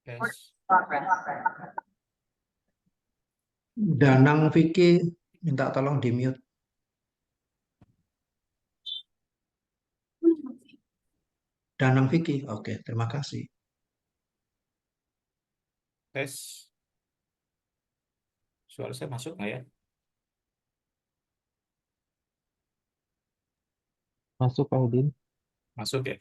Tes. Danang Vicky minta tolong di mute. Danang Vicky, oke, terima kasih. Tes. Suara saya masuk nggak ya? Masuk, Pak Udin. Masuk ya.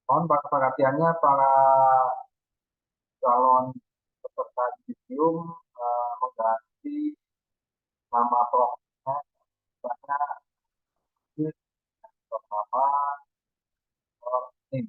Mohon perhatiannya para calon peserta judisium mengganti nama prosesnya, misalnya nama ini.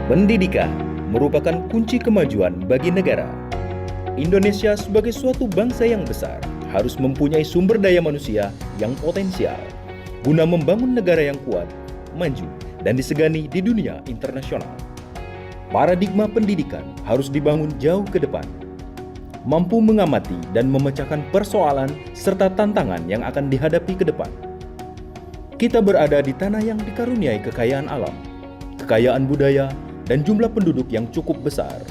Pendidikan merupakan kunci kemajuan bagi negara. Indonesia sebagai suatu bangsa yang besar harus mempunyai sumber daya manusia yang potensial guna membangun negara yang kuat, maju, dan disegani di dunia internasional. Paradigma pendidikan harus dibangun jauh ke depan, mampu mengamati dan memecahkan persoalan serta tantangan yang akan dihadapi ke depan. Kita berada di tanah yang dikaruniai kekayaan alam, kekayaan budaya, dan jumlah penduduk yang cukup besar.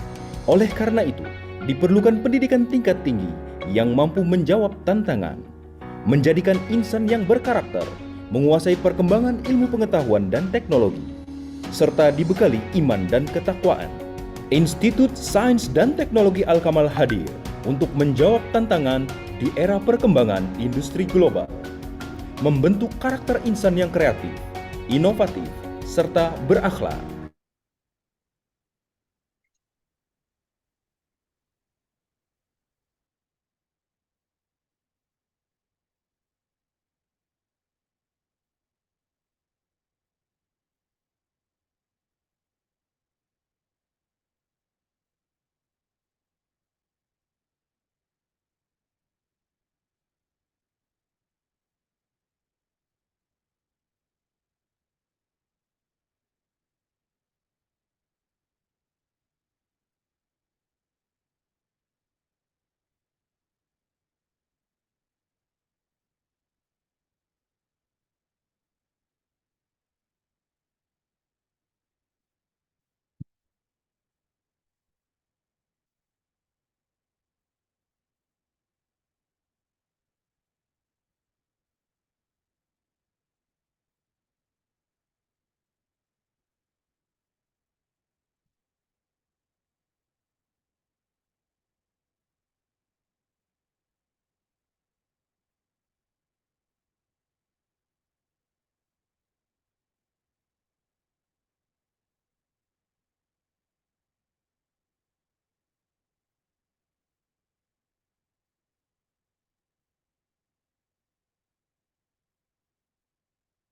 Oleh karena itu, diperlukan pendidikan tingkat tinggi yang mampu menjawab tantangan, menjadikan insan yang berkarakter, menguasai perkembangan ilmu pengetahuan dan teknologi, serta dibekali iman dan ketakwaan. Institut Sains dan Teknologi Al-Kamal hadir untuk menjawab tantangan di era perkembangan industri global, membentuk karakter insan yang kreatif, inovatif, serta berakhlak.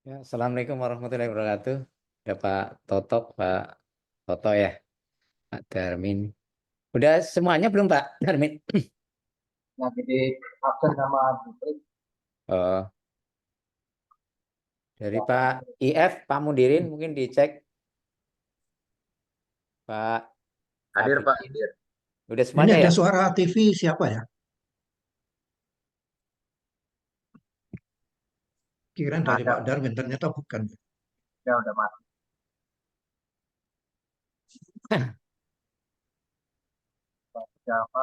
Ya, Assalamualaikum warahmatullahi wabarakatuh. Ya Pak Totok, Pak Toto ya, Pak Darmin. Udah semuanya belum Pak Darmin? Nah, jadi absen sama Jupri. Oh, dari Pak IF, Pak Mudirin mungkin dicek. Pak Hadir Pak, Abidin. hadir. Udah Ini semuanya ada ya? suara TV siapa ya? Kirain dari Ada, Pak Darwin, ternyata bukan. ya udah mati. Siapa?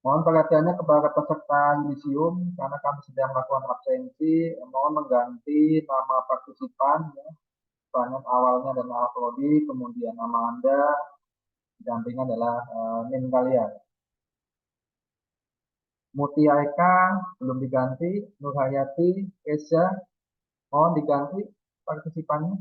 Mohon perhatiannya kepada peserta yudisium karena kami sedang melakukan absensi. Mohon mengganti nama partisipan, ya. Bahan awalnya dan alat prodi, kemudian nama Anda, dampingan adalah NIM kalian. Mutia Eka belum diganti, Nur Hayati, Kesha, mohon diganti partisipannya.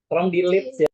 Tolong delete ya.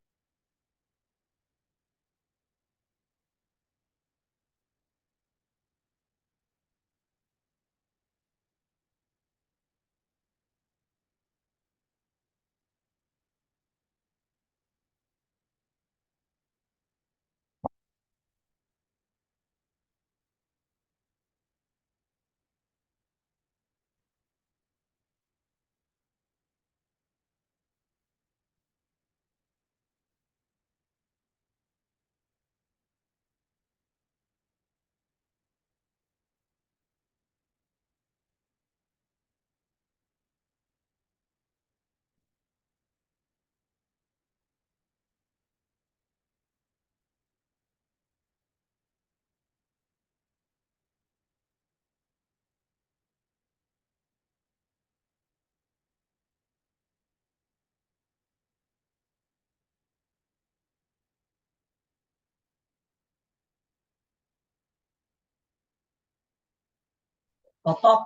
Totok.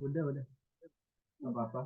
Udah. Nggak apa-apa.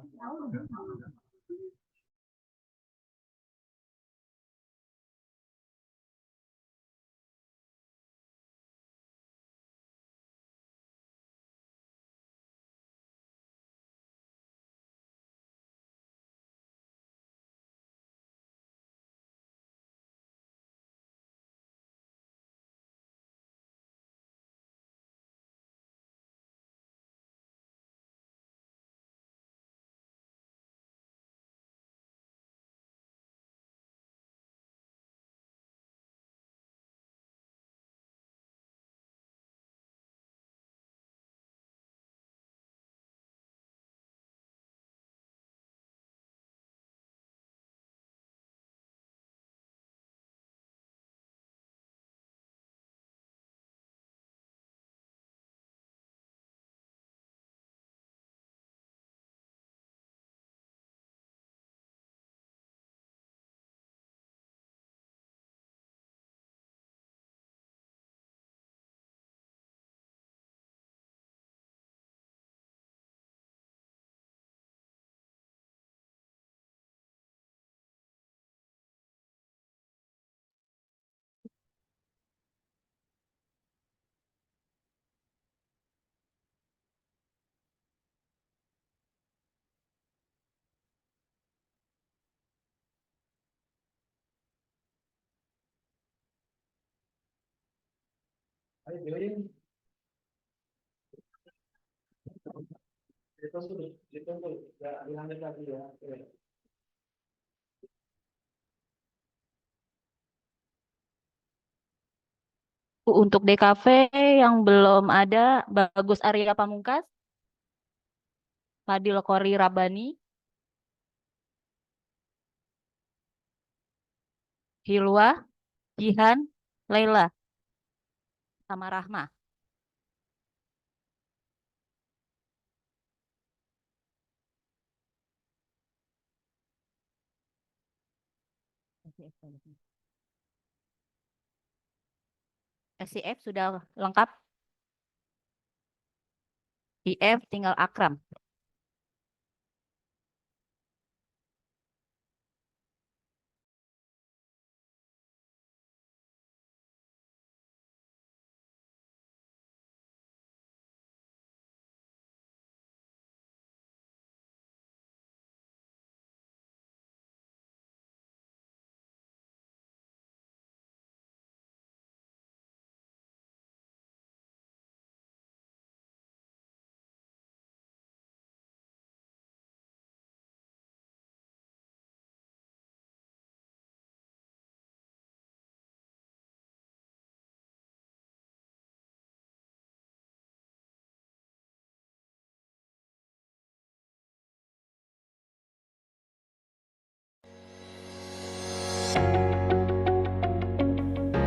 Untuk DKV yang belum ada, Bagus Arya Pamungkas, Fadil Qori Rabani, Hilwa, Jihan, Laila, sama Rahma. SCF sudah lengkap. IF tinggal Akram.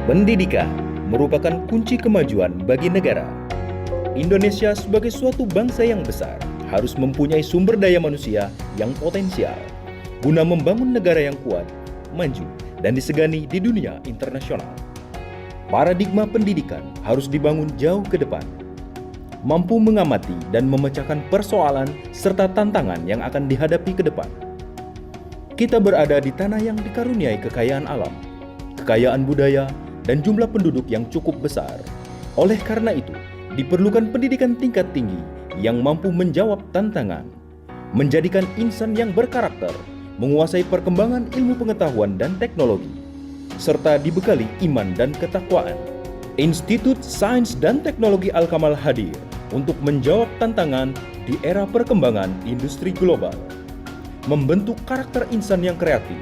Pendidikan merupakan kunci kemajuan bagi negara. Indonesia sebagai suatu bangsa yang besar harus mempunyai sumber daya manusia yang potensial guna membangun negara yang kuat, maju, dan disegani di dunia internasional. Paradigma pendidikan harus dibangun jauh ke depan, mampu mengamati dan memecahkan persoalan serta tantangan yang akan dihadapi ke depan. Kita berada di tanah yang dikaruniai kekayaan alam, kekayaan budaya, dan jumlah penduduk yang cukup besar. Oleh karena itu, diperlukan pendidikan tingkat tinggi yang mampu menjawab tantangan, menjadikan insan yang berkarakter, menguasai perkembangan ilmu pengetahuan dan teknologi, serta dibekali iman dan ketakwaan. Institut Sains dan Teknologi Al-Kamal hadir untuk menjawab tantangan di era perkembangan industri global, membentuk karakter insan yang kreatif,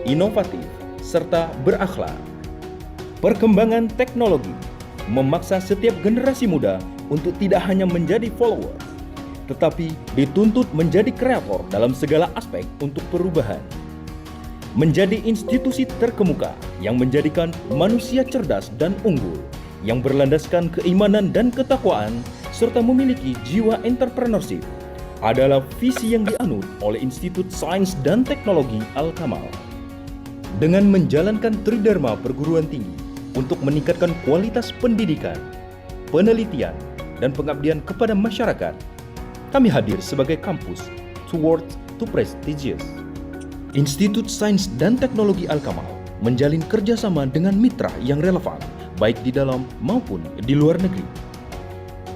inovatif, serta berakhlak. Perkembangan teknologi memaksa setiap generasi muda untuk tidak hanya menjadi follower, tetapi dituntut menjadi kreator dalam segala aspek untuk perubahan. Menjadi institusi terkemuka yang menjadikan manusia cerdas dan unggul, yang berlandaskan keimanan dan ketakwaan, serta memiliki jiwa entrepreneurship, adalah visi yang dianut oleh Institut Sains dan Teknologi Al-Kamal. Dengan menjalankan Tridharma perguruan tinggi untuk meningkatkan kualitas pendidikan, penelitian, dan pengabdian kepada masyarakat, kami hadir sebagai kampus towards to prestigious. Institut Sains dan Teknologi Al-Kamal menjalin kerjasama dengan mitra yang relevan, baik di dalam maupun di luar negeri,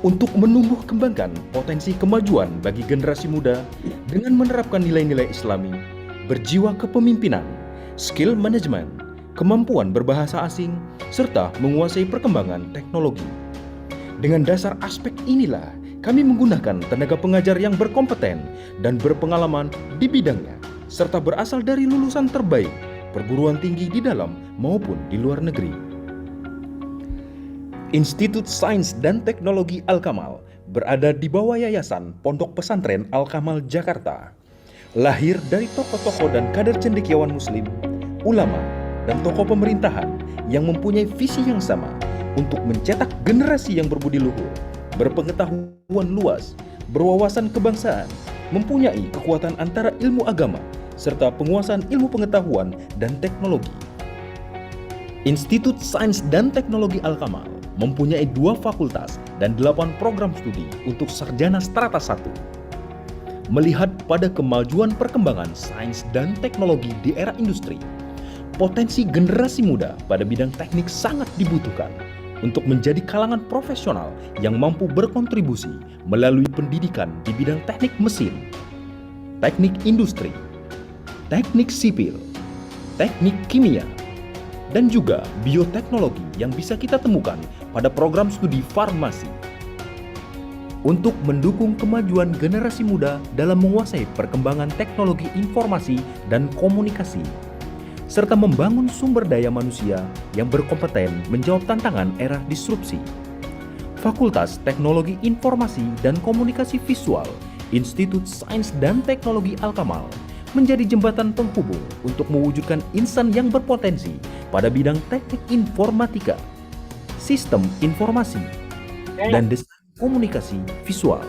untuk menumbuh kembangkan potensi kemajuan bagi generasi muda dengan menerapkan nilai-nilai Islami, berjiwa kepemimpinan, skill management, kemampuan berbahasa asing, serta menguasai perkembangan teknologi. Dengan dasar aspek inilah, kami menggunakan tenaga pengajar yang berkompeten dan berpengalaman di bidangnya, serta berasal dari lulusan terbaik perguruan tinggi di dalam maupun di luar negeri. Institut Sains dan Teknologi Al-Kamal berada di bawah Yayasan Pondok Pesantren Al-Kamal Jakarta. Lahir dari tokoh-tokoh dan kader cendekiawan muslim, ulama, dan tokoh pemerintahan yang mempunyai visi yang sama untuk mencetak generasi yang berbudi luhur, berpengetahuan luas, berwawasan kebangsaan, mempunyai kekuatan antara ilmu agama, serta penguasaan ilmu pengetahuan dan teknologi. Institut Sains dan Teknologi Al-Kamal mempunyai 2 fakultas dan 8 program studi untuk sarjana strata 1. Melihat pada kemajuan perkembangan sains dan teknologi di era industri, potensi generasi muda pada bidang teknik sangat dibutuhkan untuk menjadi kalangan profesional yang mampu berkontribusi melalui pendidikan di bidang teknik mesin, teknik industri, teknik sipil, teknik kimia, dan juga bioteknologi yang bisa kita temukan pada program studi farmasi. Untuk mendukung kemajuan generasi muda dalam menguasai perkembangan teknologi informasi dan komunikasi, serta membangun sumber daya manusia yang berkompeten menjawab tantangan era disrupsi, Fakultas Teknologi Informasi dan Komunikasi Visual Institut Sains dan Teknologi Al-Kamal menjadi jembatan penghubung untuk mewujudkan insan yang berpotensi pada bidang teknik informatika, sistem informasi, dan desain komunikasi visual.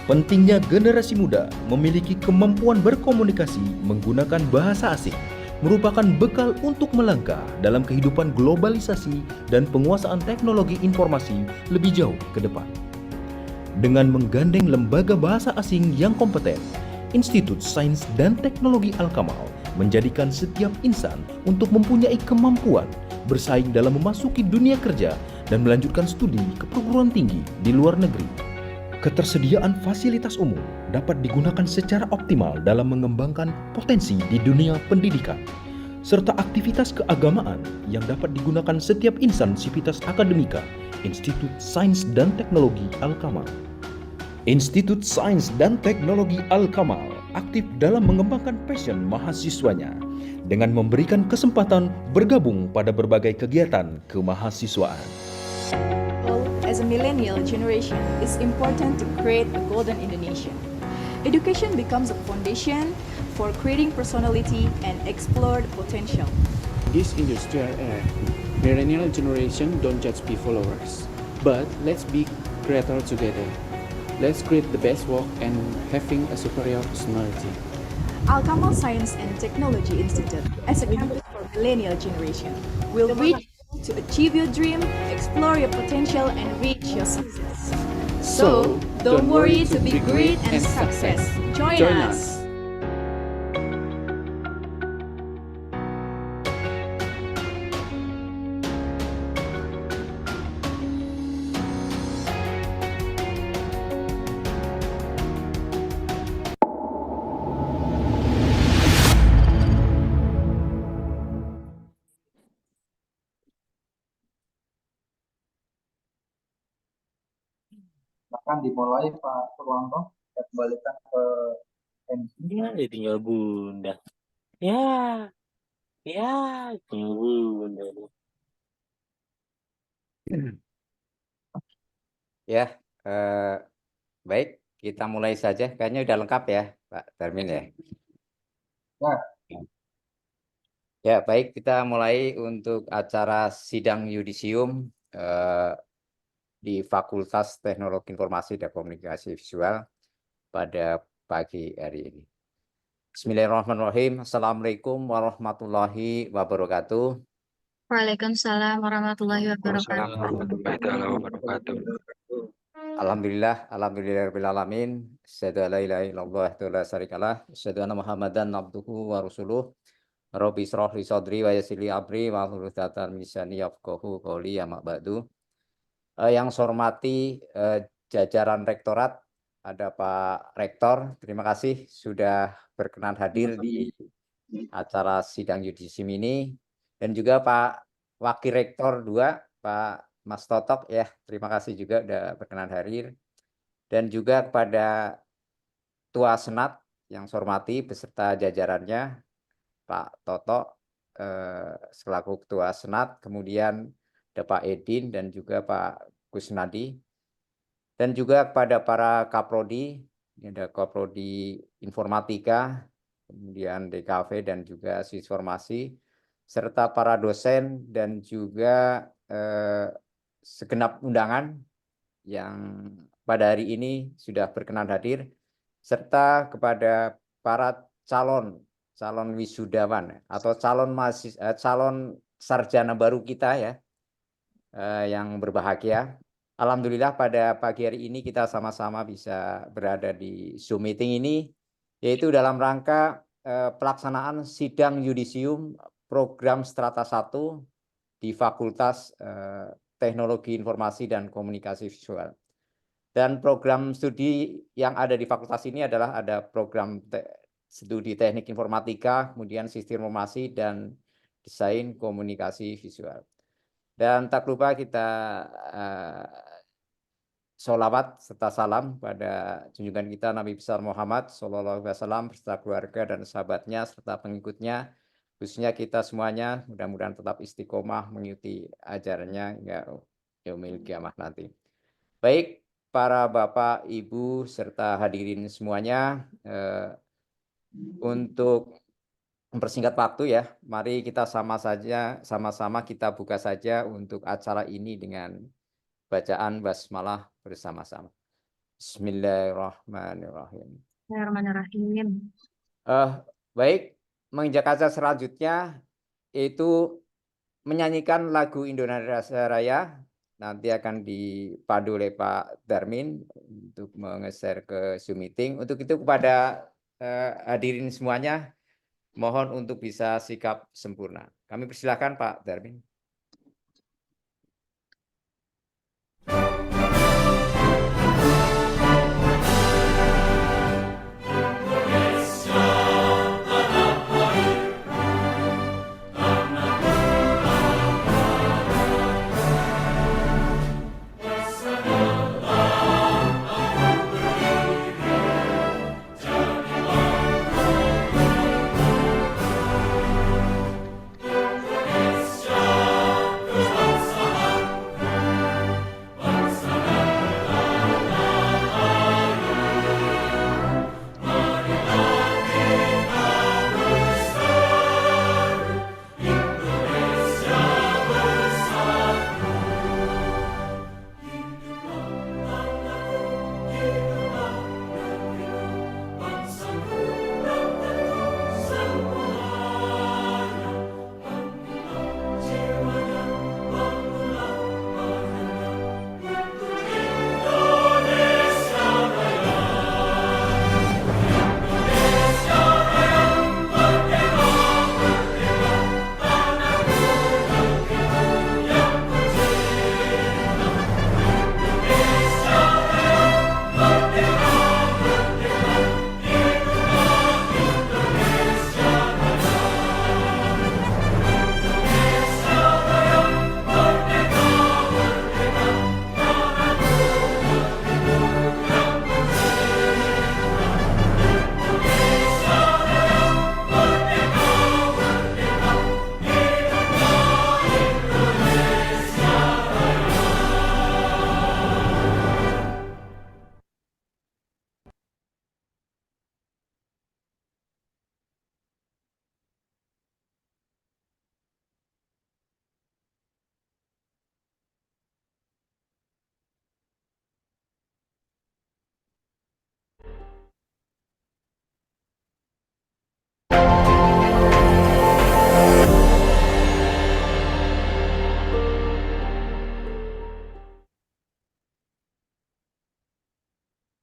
Pentingnya generasi muda memiliki kemampuan berkomunikasi menggunakan bahasa asing merupakan bekal untuk melangkah dalam kehidupan globalisasi dan penguasaan teknologi informasi lebih jauh ke depan. Dengan menggandeng lembaga bahasa asing yang kompeten, Institut Sains dan Teknologi Al-Kamal menjadikan setiap insan untuk mempunyai kemampuan bersaing dalam memasuki dunia kerja dan melanjutkan studi ke perguruan tinggi di luar negeri. Ketersediaan fasilitas umum dapat digunakan secara optimal dalam mengembangkan potensi di dunia pendidikan, serta aktivitas keagamaan yang dapat digunakan setiap insan sivitas akademika Institut Sains dan Teknologi Al-Kamal. Institut Sains dan Teknologi Al-Kamal aktif dalam mengembangkan passion mahasiswanya dengan memberikan kesempatan bergabung pada berbagai kegiatan kemahasiswaan. As a millennial generation, it's important to create a golden Indonesia. Education becomes a foundation for creating personality and explore the potential. This industrial era, millennial generation don't just be followers, but let's be creator together. Let's create the best work and having a superior personality. Al-Kamal Science and Technology Institute, as a campus for millennial generation, will reach to achieve your dream, explore your potential, and reach your success. So, don't worry to be great and success. Join us! Silakan dimulai Pak Purwanto, saya kembalikan ke MC. Ya, tinggal Bunda. Ya, tinggal Bunda. Ya, baik, kita mulai saja. Kayaknya udah lengkap ya, Pak Darmin ya. Ya. Ya, baik, kita mulai untuk acara sidang yudisium di Fakultas Teknologi Informasi dan Komunikasi Visual pada pagi hari ini. Bismillahirrahmanirrahim. Assalamualaikum warahmatullahi wabarakatuh. Waalaikumsalam warahmatullahi wabarakatuh. Alhamdulillahirabbil asyhadu an la ilaha illallah wa la syarikalah, asyhadu anna Muhammadan abduhu wa rasuluh. Rabbi shrah li sadri wa yassir li amri wa hlul 'uqdatam min lisani yafqahu qawli, amma ba'du. Yang saya hormati jajaran rektorat, ada Pak Rektor, terima kasih sudah berkenan hadir di acara sidang yudisium ini, dan juga Pak Wakil Rektor 2, Pak Mas Totok ya, terima kasih juga sudah berkenan hadir, dan juga kepada Ketua Senat yang saya hormati beserta jajarannya, Pak Totok selaku Ketua Senat, kemudian ada Pak Edin dan juga Pak Kusnadi, dan juga kepada para Kaprodi, ada Kaprodi Informatika, kemudian DKV dan juga siswa formasi, serta para dosen dan juga segenap undangan yang pada hari ini sudah berkenan hadir, serta kepada para calon wisudawan atau calon sarjana baru kita ya, yang berbahagia. Alhamdulillah pada pagi hari ini kita sama-sama bisa berada di Zoom meeting ini, yaitu dalam rangka pelaksanaan sidang yudisium program Strata 1 di Fakultas Teknologi Informasi dan Komunikasi Visual. Dan program studi yang ada di fakultas ini adalah ada program studi teknik informatika, kemudian sistem informasi dan desain komunikasi visual. Dan tak lupa kita sholawat serta salam pada junjungan kita Nabi besar Muhammad Sallallahu Alaihi Wasallam beserta keluarga dan sahabatnya serta pengikutnya, khususnya kita semuanya mudah-mudahan tetap istiqomah mengikuti ajarannya hingga yaumil kiamah nanti. Baik, para bapak, ibu serta hadirin semuanya, untuk mempersingkat waktu ya, mari kita sama-sama kita buka saja untuk acara ini dengan bacaan basmalah bersama-sama. Bismillahirrahmanirrahim. Bismillahirrahmanirrahim. Baik, menginjak acara selanjutnya itu menyanyikan lagu Indonesia Raya. Nanti akan dipadu oleh Pak Darmin untuk menge-share ke Zoom meeting. Untuk itu kepada hadirin semuanya, mohon untuk bisa sikap sempurna. Kami persilahkan Pak Darmin.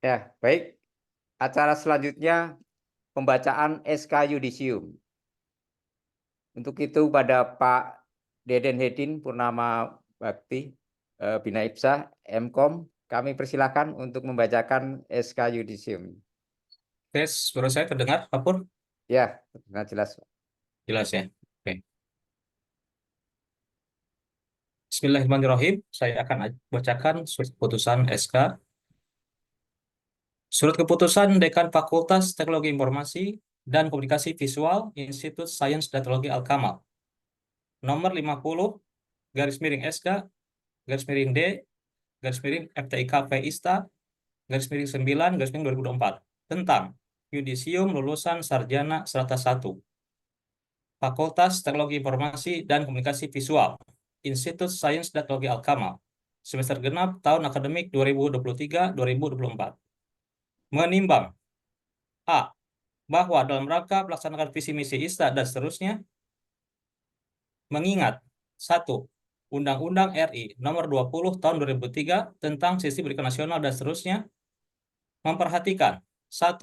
Ya, baik. Acara selanjutnya pembacaan SK Yudisium. Untuk itu pada Pak Deden Hedin Purnama Bakti, Bina Ipsa, Mkom, kami persilahkan untuk membacakan SK Yudisium. Tes, suara saya terdengar, Pak Pur? Ya, dengan jelas. Jelas ya. Oke. Bismillahirrahmanirrahim. Saya akan bacakan surat keputusan SK. Surat keputusan Dekan Fakultas Teknologi Informasi dan Komunikasi Visual Institut Sains dan Teknologi Al-Kamal. Nomor 50 _SK _D _FTIKP ISTA _9 _2024 tentang Yudisium lulusan Sarjana Strata 1 Fakultas Teknologi Informasi dan Komunikasi Visual Institut Sains dan Teknologi Al-Kamal semester genap tahun akademik 2023-2024. Menimbang A. Bahwa dalam rangka melaksanakan visi misi ISTA dan seterusnya, mengingat 1. Undang-Undang RI Nomor 20 Tahun 2003 tentang Sistem Pendidikan Nasional dan seterusnya, memperhatikan 1.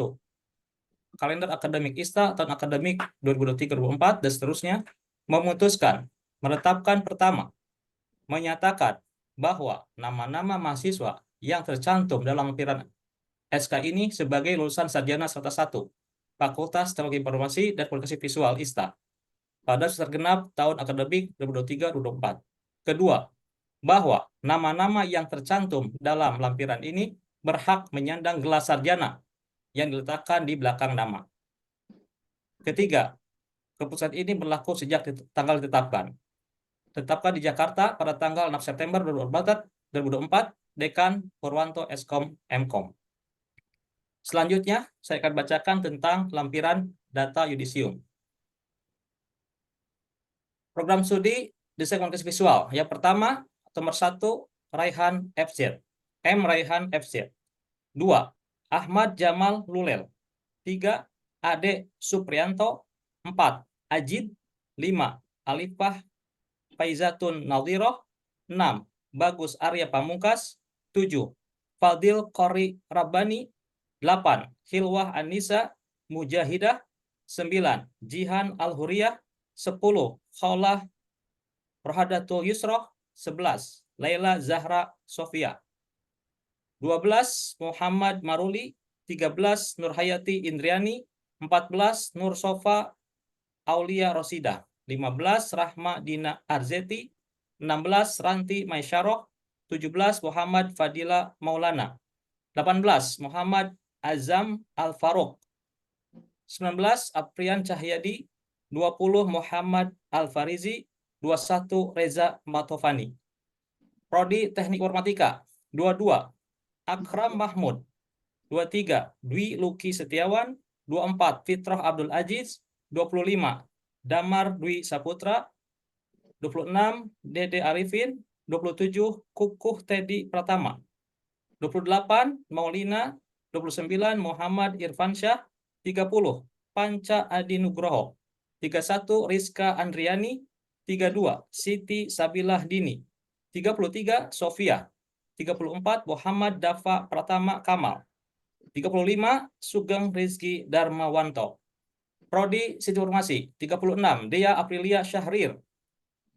Kalender akademik ISTA tahun akademik 2023-2024 dan seterusnya, memutuskan menetapkan pertama, menyatakan bahwa nama-nama mahasiswa yang tercantum dalam lampiran SK ini sebagai lulusan sarjana strata 1 Fakultas Teknologi Informasi dan Komunikasi Visual ISTA pada semester genap tahun akademik 2023-2024. Kedua, bahwa nama-nama yang tercantum dalam lampiran ini berhak menyandang gelar sarjana yang diletakkan di belakang nama. Ketiga, keputusan ini berlaku sejak tanggal ditetapkan. Tetapkan di Jakarta pada tanggal 6 September 2024, Dekan Purwanto Eskom Mkom. Selanjutnya, saya akan bacakan tentang lampiran data yudisium. Program studi Desain Komunikasi Visual. Yang pertama, nomor 1, Raihan FZ. M. Raihan FZ. 2, Ahmad Jamal Lulel. 3, Ade Suprianto. 4, Ajid. 5, Alifah Faizatun Nadhiroh. 6, Bagus Arya Pamungkas. 7, Fadil Qori Rabbani. 8, Hilwah Anissa Mujahidah. 9, Jihan Al-Huriyah. 10, Khaulah Rohadatul Yusroh. 11, Laila Zahra Sofia. 12, Muhammad Maruli. 13, Nurhayati Indriani. 14, Nur Sofa Aulia Rosida. 15, Rahma Dina Arzeti. 16, Ranti Maisyaroh. 17, Muhammad Fadila Maulana. 18, Muhammad Azam Al-Faruq. 19, Aprian Cahyadi. 20, Muhammad Al-Farizi. 21, Reza Matofani. Prodi Teknik Informatika. 22, Akram Mahmud. 23, Dwi Luki Setiawan. 24, Fitroh Abdul Aziz. 25, Damar Dwi Saputra. 26, Dede Arifin. 27, Kukuh Teddy Pratama. 28, Maulina. 29, Muhammad Irfansyah. 30, Panca Adi Nugroho. 31, Rizka Andriani. 32, Siti Sabilah Dini. 33, Sofia. 34, Muhammad Dafa Pratama Kamal. 35, Sugeng Rizky Darmawanto. Prodi Sistem Informasi. 36, Dea Aprilia Syahrir.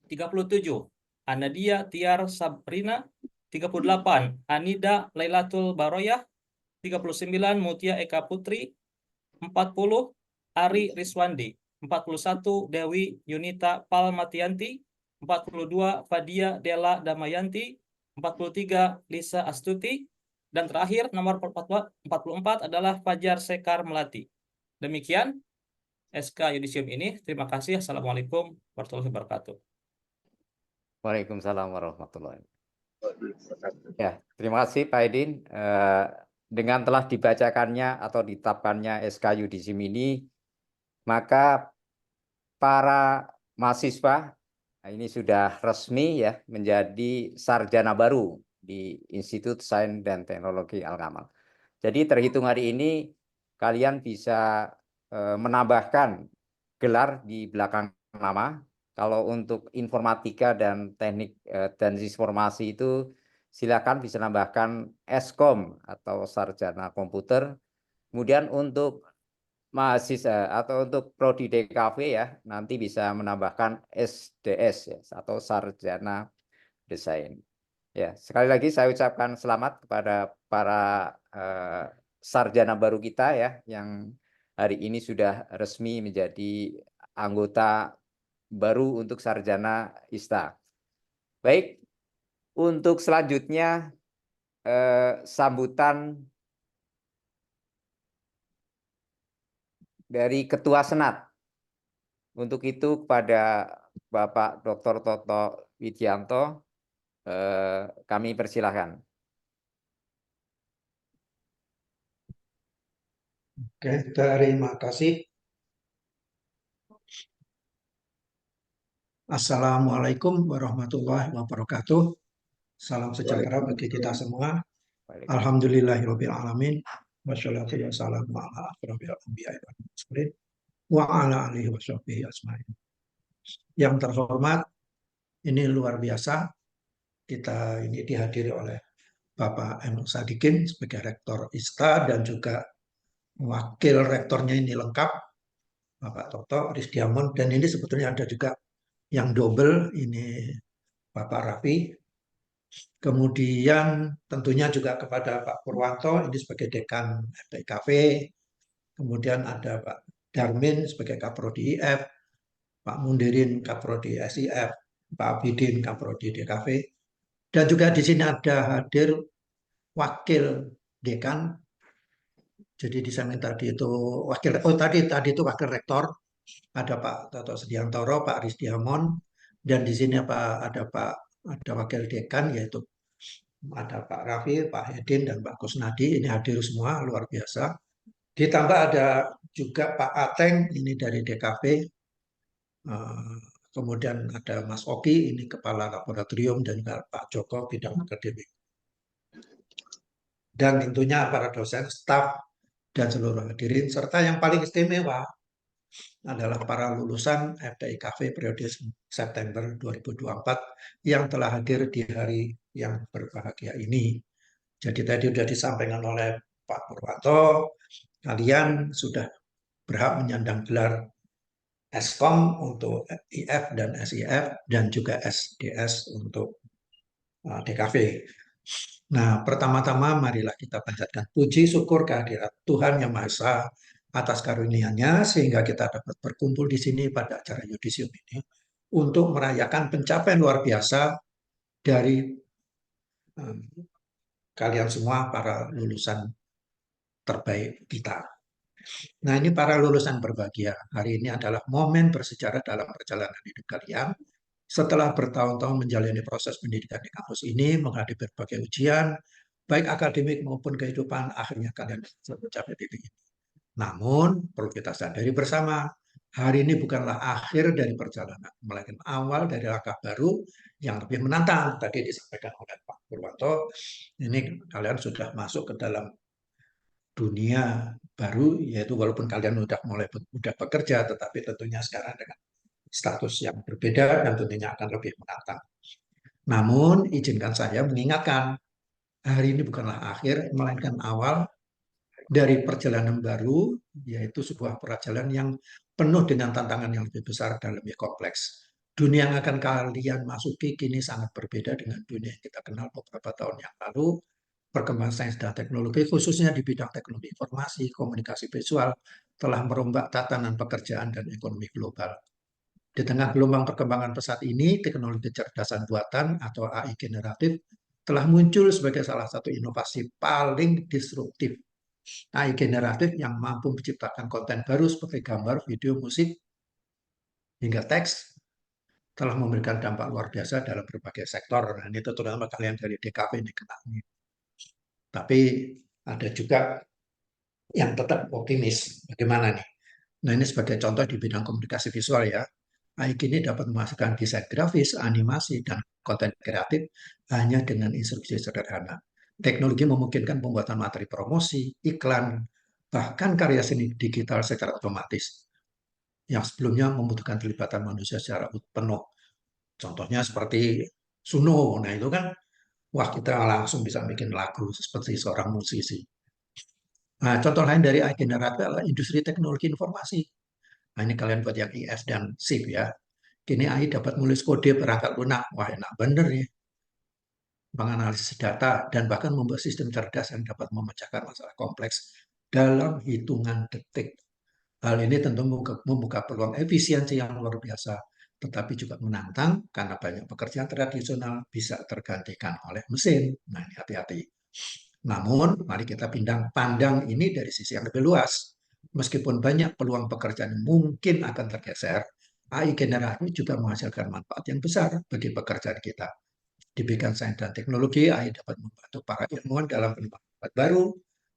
37, Anadia Tiar Sabrina. 38, Anida Lailatul Baroyah. 39, Mutia Eka Putri. 40, Ari Riswandi. 41, Dewi Yunita Palmatianti. 42, Fadia Dela Damayanti. 43, Lisa Astuti. Dan terakhir, nomor 44 adalah Fajar Sekar Melati. Demikian SK Yudisium ini. Terima kasih. Assalamualaikum warahmatullahi wabarakatuh. Waalaikumsalam warahmatullahi wabarakatuh. Ya, terima kasih Pak Edin. Dengan telah dibacakannya atau ditetapkannya SK Yudisium ini, maka para mahasiswa ini sudah resmi ya menjadi sarjana baru di Institut Sains dan Teknologi Al-Kamal. Jadi terhitung hari ini kalian bisa menambahkan gelar di belakang nama. Kalau untuk informatika dan teknik dan informasi itu silakan bisa nambahkan Eskom atau sarjana komputer. Kemudian untuk mahasiswa atau untuk prodi DKV ya nanti bisa menambahkan SDS ya, atau sarjana desain. Ya, sekali lagi saya ucapkan selamat kepada para sarjana baru kita ya yang hari ini sudah resmi menjadi anggota baru untuk sarjana ISTA. Baik, untuk selanjutnya sambutan dari Ketua Senat. Untuk itu kepada Bapak Dr. Toto Widianto kami persilahkan. Oke, terima kasih. Assalamualaikum warahmatullahi wabarakatuh. Salam sejahtera bagi kita semua. Alhamdulillahirabbil alamin. Wassalatu wassalamu ala asyrofil anbiya'i wal mursalin wa ala alihi washabbihi ajmain. Yang terhormat, ini luar biasa. Kita ini dihadiri oleh Bapak M. Sadikin sebagai Rektor ISTA dan juga wakil rektornya ini lengkap, Bapak Toto Rizdiamon, dan ini sebetulnya ada juga yang double, ini Bapak Raffi. Kemudian tentunya juga kepada Pak Purwanto, ini sebagai Dekan FTIKV, kemudian ada Pak Darmin sebagai Kaprodi IF, Pak Mundirin Kaprodi SIF, Pak Abidin Kaprodi DKV, dan juga di sini ada hadir wakil dekan. Jadi di samping tadi itu tadi itu wakil rektor, ada Pak Toto Sediantoro, Pak Rizdi Hamon, dan di sini ada wakil dekan yaitu ada Pak Raffi, Pak Hedin, dan Pak Kusnadi. Ini hadir semua, luar biasa. Ditambah ada juga Pak Ateng, ini dari DKV. Kemudian ada Mas Oki, ini Kepala Laboratorium, dan juga Pak Joko, bidang akademik. Dan tentunya para dosen, staf, dan seluruh hadirin, serta yang paling istimewa adalah para lulusan FTIKV periode September 2024 yang telah hadir di hari yang berbahagia ini. Jadi tadi sudah disampaikan oleh Pak Purwanto, kalian sudah berhak menyandang gelar Eskom untuk IF dan SIF, dan juga SDS untuk DKV. Nah, pertama-tama marilah kita panjatkan puji syukur kehadirat Tuhan Yang Maha Esa atas karunia-Nya sehingga kita dapat berkumpul di sini pada acara yudisium ini untuk merayakan pencapaian luar biasa dari kalian semua, para lulusan terbaik kita. Nah, ini para lulusan berbahagia. Hari ini adalah momen bersejarah dalam perjalanan hidup kalian. Setelah bertahun-tahun menjalani proses pendidikan di kampus ini, menghadapi berbagai ujian, baik akademik maupun kehidupan, akhirnya kalian bisa mencapai titik ini. Namun, perlu kita sadari bersama, hari ini bukanlah akhir dari perjalanan, melainkan awal dari langkah baru yang lebih menantang. Tadi disampaikan oleh Pak Purwanto, ini kalian sudah masuk ke dalam dunia baru, yaitu walaupun kalian udah bekerja, tetapi tentunya sekarang dengan status yang berbeda dan tentunya akan lebih menantang. Namun, izinkan saya mengingatkan, hari ini bukanlah akhir, melainkan awal dari perjalanan baru, yaitu sebuah perjalanan yang penuh dengan tantangan yang lebih besar dan lebih kompleks. Dunia yang akan kalian masuki kini sangat berbeda dengan dunia yang kita kenal beberapa tahun yang lalu. Perkembangan sains dan teknologi, khususnya di bidang teknologi informasi, komunikasi visual, telah merombak tatanan pekerjaan dan ekonomi global. Di tengah gelombang perkembangan pesat ini, teknologi kecerdasan buatan atau AI generatif telah muncul sebagai salah satu inovasi paling disruptif. AI generatif yang mampu menciptakan konten baru seperti gambar, video, musik, hingga teks, telah memberikan dampak luar biasa dalam berbagai sektor. Nah, ini terutama kalian dari DKV ini kenal. Tapi ada juga yang tetap optimis. Bagaimana nih? Nah, ini sebagai contoh di bidang komunikasi visual ya. AI ini dapat menghasilkan desain grafis, animasi, dan konten kreatif hanya dengan instruksi sederhana. Teknologi memungkinkan pembuatan materi promosi, iklan, bahkan karya seni digital secara otomatis yang sebelumnya membutuhkan terlibatan manusia secara penuh. Contohnya seperti Suno. Nah, itu kan wah, kita langsung bisa bikin lagu seperti seorang musisi. Nah, contoh lain dari AI generatif adalah industri teknologi informasi. Nah, ini kalian buat yang IF dan SIP ya. Kini AI dapat menulis kode perangkat lunak. Wah, enak bener ya. Menganalisis data dan bahkan membuat sistem cerdas yang dapat memecahkan masalah kompleks dalam hitungan detik. Hal ini tentu membuka peluang efisiensi yang luar biasa, tetapi juga menantang karena banyak pekerjaan tradisional bisa tergantikan oleh mesin. Nah, ini hati-hati. Namun, mari kita pandang ini dari sisi yang lebih luas. Meskipun banyak peluang pekerjaan mungkin akan tergeser, AI generatif juga menghasilkan manfaat yang besar bagi pekerjaan kita. Di bidang sains dan teknologi, AI dapat membantu para ilmuwan dalam penemuan baru,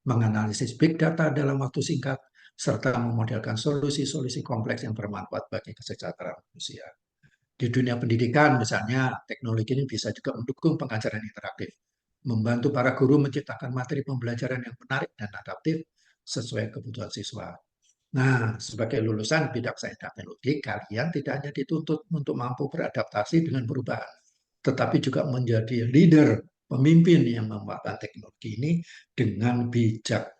menganalisis big data dalam waktu singkat, serta memodelkan solusi-solusi kompleks yang bermanfaat bagi kesejahteraan manusia. Di dunia pendidikan, misalnya, teknologi ini bisa juga mendukung pengajaran interaktif, membantu para guru menciptakan materi pembelajaran yang menarik dan adaptif sesuai kebutuhan siswa. Nah, sebagai lulusan bidang sains dan teknologi, kalian tidak hanya dituntut untuk mampu beradaptasi dengan perubahan, tetapi juga menjadi leader, pemimpin yang memanfaatkan teknologi ini dengan bijak.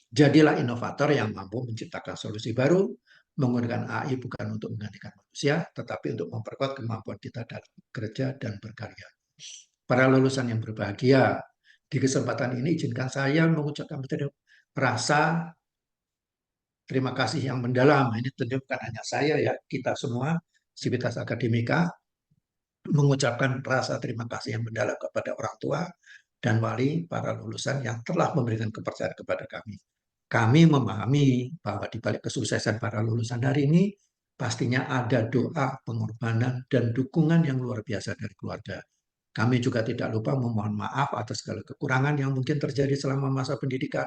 Jadilah inovator yang mampu menciptakan solusi baru, menggunakan AI bukan untuk menggantikan manusia, tetapi untuk memperkuat kemampuan kita dalam bekerja dan berkarya. Para lulusan yang berbahagia, di kesempatan ini izinkan saya mengucapkan rasa terima kasih yang mendalam. Ini tentu bukan hanya saya ya, kita semua Sivitas Akademika mengucapkan rasa terima kasih yang mendalam kepada orang tua dan wali para lulusan yang telah memberikan kepercayaan kepada kami. Kami memahami bahwa di balik kesuksesan para lulusan hari ini pastinya ada doa, pengorbanan, dan dukungan yang luar biasa dari keluarga. Kami juga tidak lupa memohon maaf atas segala kekurangan yang mungkin terjadi selama masa pendidikan.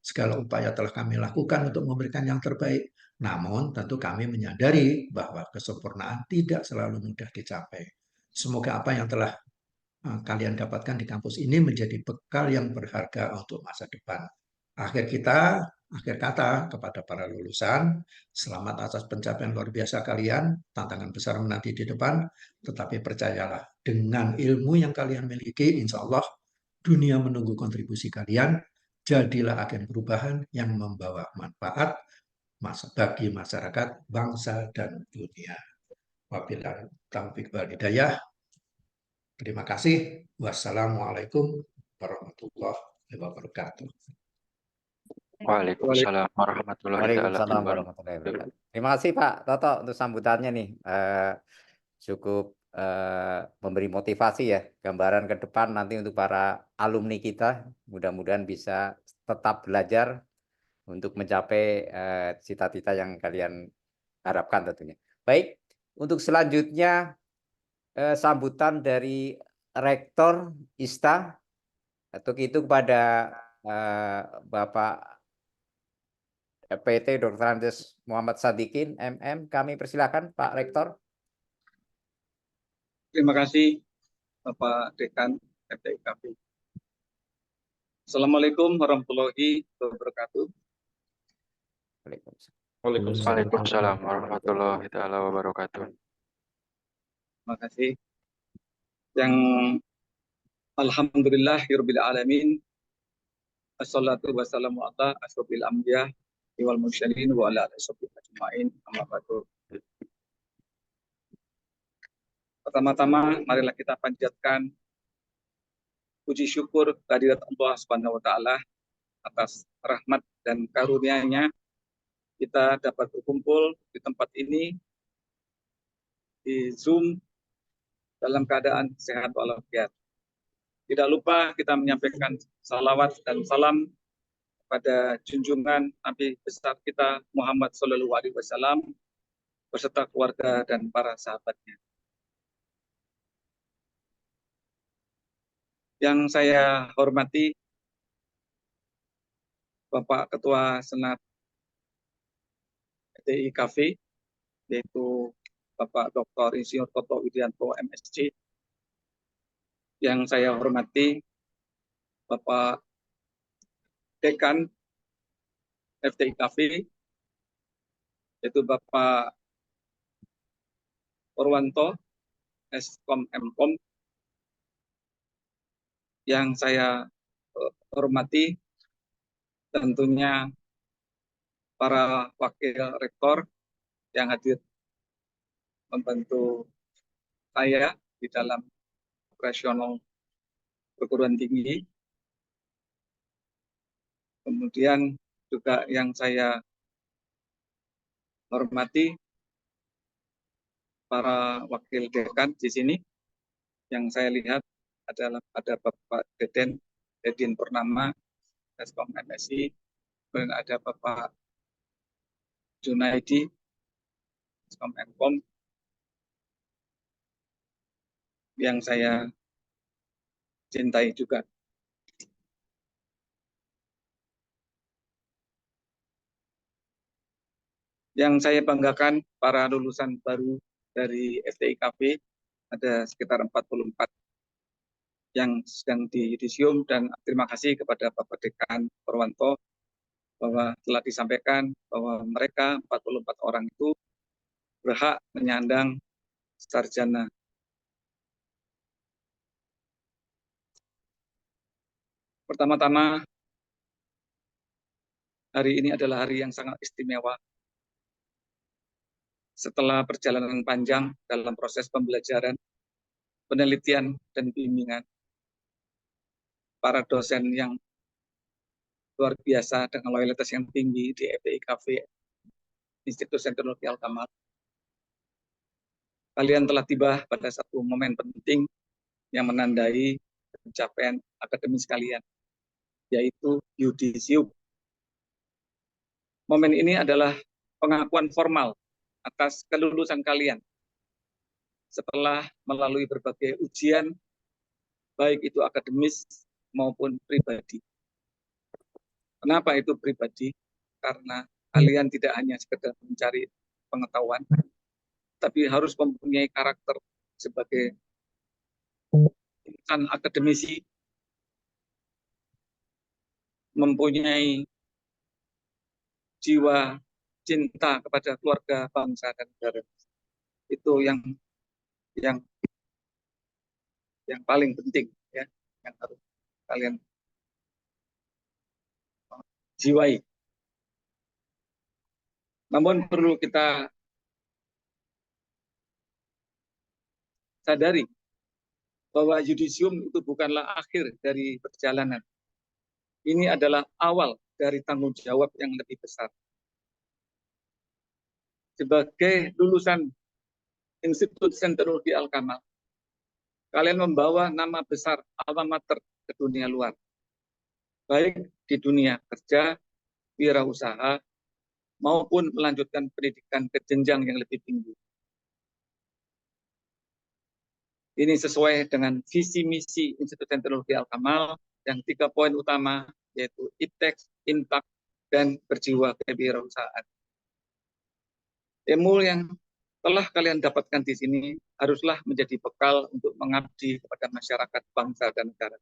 Segala upaya telah kami lakukan untuk memberikan yang terbaik, namun tentu kami menyadari bahwa kesempurnaan tidak selalu mudah dicapai. Semoga apa yang telah kalian dapatkan di kampus ini menjadi bekal yang berharga untuk masa depan. Akhir kata kepada para lulusan, selamat atas pencapaian luar biasa kalian, tantangan besar menanti di depan, tetapi percayalah, dengan ilmu yang kalian miliki, insya Allah dunia menunggu kontribusi kalian, jadilah agen perubahan yang membawa manfaat bagi masyarakat, bangsa, dan dunia. Wabillahi taufiq wal hidayah. Terima kasih. Wassalamualaikum warahmatullahi wabarakatuh. Waalaikumsalam warahmatullahi Waalaikumsalam warahmatullahi wabarakatuh. Terima kasih Pak Toto untuk sambutannya nih. Cukup memberi motivasi ya, gambaran ke depan nanti untuk para alumni kita. Mudah-mudahan bisa tetap belajar untuk mencapai cita-cita yang kalian harapkan tentunya. Baik, untuk selanjutnya sambutan dari Rektor ISTA untuk itu kepada Bapak PT Dr. Andes Muhammad Sadikin MM, kami persilakan Pak Rektor. Terima kasih Bapak Dekan FTIKP. Assalamualaikum warahmatullahi wabarakatuh. Waalaikumsalam warahmatullahi wabarakatuh. Terima kasih. Yang alhamdulillahirabbil alamin. Assalatu wassalamu ala asyrofil anbiya wal mursalin wa ala alihi ajmain. Amma ba'du. Pertama-tama marilah kita panjatkan puji syukur kehadirat Allah Subhanahu wa taala atas rahmat dan karunia-Nya kita dapat berkumpul di tempat ini di Zoom dalam keadaan sehat walafiat. Tidak lupa kita menyampaikan salawat dan salam kepada junjungan Nabi besar kita Muhammad SAW beserta keluarga dan para sahabatnya. Yang saya hormati Bapak Ketua Senat FTIKP, yaitu Bapak Dr. Insinyur Toto Widianto MSc. Yang saya hormati Bapak Dekan FTIKP, yaitu Bapak Purwanto Eskom Mkom. Yang saya hormati tentunya para wakil rektor yang hadir membantu saya di dalam operasional perguruan tinggi. Kemudian juga yang saya hormati para wakil dekan di sini. Yang saya lihat adalah ada Bapak Dedin Purnama Eskom MSI, kemudian ada Bapak Junaidi Eskom Mkom, yang saya cintai juga. Yang saya banggakan para lulusan baru dari FTIKP ada sekitar 44 yang sedang di yudisium, dan terima kasih kepada Bapak Dekan Purwanto bahwa telah disampaikan bahwa mereka 44 orang itu berhak menyandang sarjana. Pertama-tama, hari ini adalah hari yang sangat istimewa. Setelah perjalanan panjang dalam proses pembelajaran, penelitian, dan bimbingan, para dosen yang luar biasa dengan loyalitas yang tinggi di FTIKP Institut Teknologi Al-Kamal. Kalian telah tiba pada satu momen penting yang menandai pencapaian akademis kalian, yaitu yudisium. Momen ini adalah pengakuan formal atas kelulusan kalian setelah melalui berbagai ujian, baik itu akademis maupun pribadi. Kenapa itu pribadi? Karena kalian tidak hanya sekedar mencari pengetahuan, tapi harus mempunyai karakter sebagai insan akademisi, mempunyai jiwa cinta kepada keluarga, bangsa, dan negara. Itu yang paling penting, ya, yang harus kalian jiwai. Namun perlu kita sadari bahwa yudisium itu bukanlah akhir dari perjalanan. Ini adalah awal dari tanggung jawab yang lebih besar. Sebagai lulusan Institut Teknologi Al-Kamal, kalian membawa nama besar alma mater ke dunia luar, baik di dunia kerja, wirausaha, maupun melanjutkan pendidikan ke jenjang yang lebih tinggi. Ini sesuai dengan visi misi Institut Teknologi Al-Kamal yang 3 poin utama, yaitu iptek, impak, dan berjiwa kewirausahaan. Ilmu yang telah kalian dapatkan di sini haruslah menjadi bekal untuk mengabdi kepada masyarakat, bangsa, dan negara.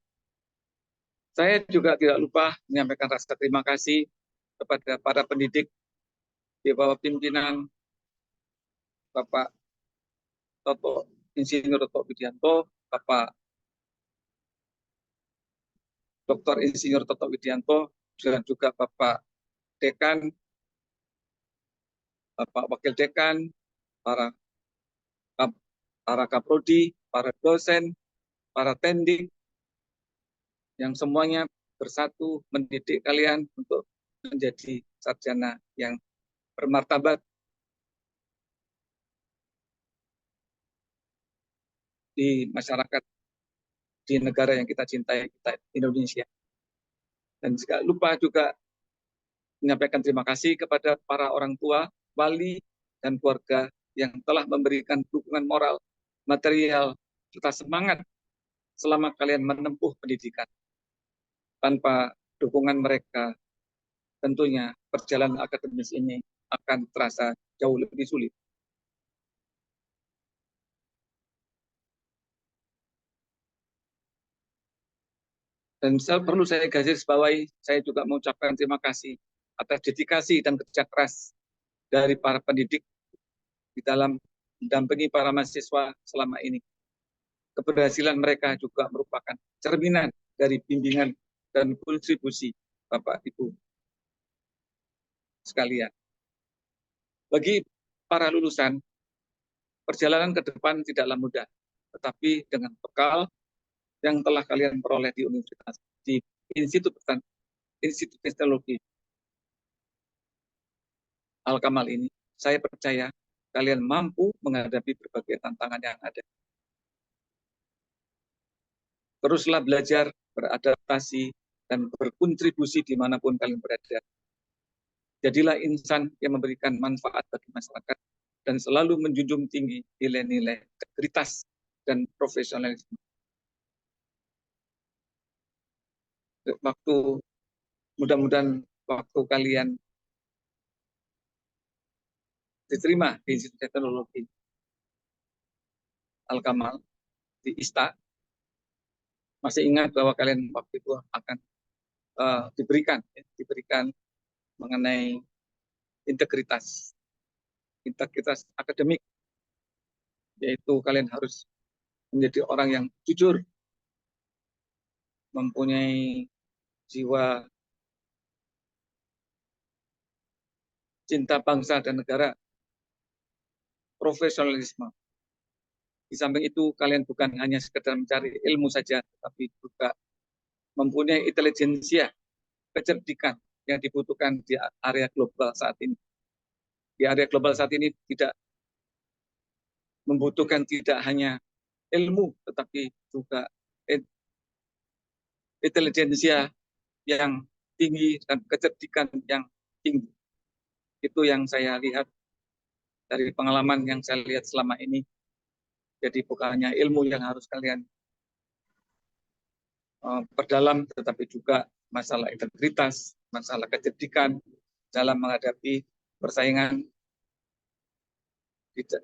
Saya juga tidak lupa menyampaikan rasa terima kasih kepada para pendidik di bawah pimpinan Bapak Insinyur Toto Widianto, Bapak Dr. Insinyur Toto Widianto, dan juga Bapak Dekan, Bapak Wakil Dekan, para kaprodi, para dosen, para tendik, yang semuanya bersatu mendidik kalian untuk menjadi sarjana yang bermartabat di masyarakat, di negara yang kita cintai, kita Indonesia. Dan tidak lupa juga menyampaikan terima kasih kepada para orang tua, wali, dan keluarga yang telah memberikan dukungan moral, material, serta semangat selama kalian menempuh pendidikan. Tanpa dukungan mereka, tentunya perjalanan akademis ini akan terasa jauh lebih sulit. Dan perlu saya garis bawahi, saya juga mengucapkan terima kasih atas dedikasi dan kerja keras dari para pendidik di dalam mendampingi para mahasiswa selama ini. Keberhasilan mereka juga merupakan cerminan dari bimbingan dan kontribusi Bapak Ibu sekalian. Bagi para lulusan, perjalanan ke depan tidaklah mudah, tetapi dengan bekal yang telah kalian peroleh di universitas, di Institut Teknologi Al-Kamal ini, saya percaya kalian mampu menghadapi berbagai tantangan yang ada. Teruslah belajar, beradaptasi, dan berkontribusi dimanapun kalian berada. Jadilah insan yang memberikan manfaat bagi masyarakat dan selalu menjunjung tinggi nilai-nilai integritas dan profesionalisme. Mudah-mudahan waktu kalian diterima di Institut Teknologi Al-Kamal di ISTA, masih ingat bahwa kalian waktu itu akan diberikan mengenai integritas akademik, yaitu kalian harus menjadi orang yang jujur, mempunyai jiwa cinta bangsa dan negara, profesionalisme. Di samping itu, kalian bukan hanya sekedar mencari ilmu saja, tapi juga mempunyai intelijensia, kecerdikan yang dibutuhkan di area global saat ini. di area global saat ini tidak membutuhkan tidak hanya ilmu, tetapi juga intelijensia yang tinggi dan kecerdikan yang tinggi. Itu yang saya lihat dari pengalaman yang saya lihat selama ini. Jadi bukan hanya ilmu yang harus kalian perdalam, tetapi juga masalah integritas, masalah kecerdikan dalam menghadapi persaingan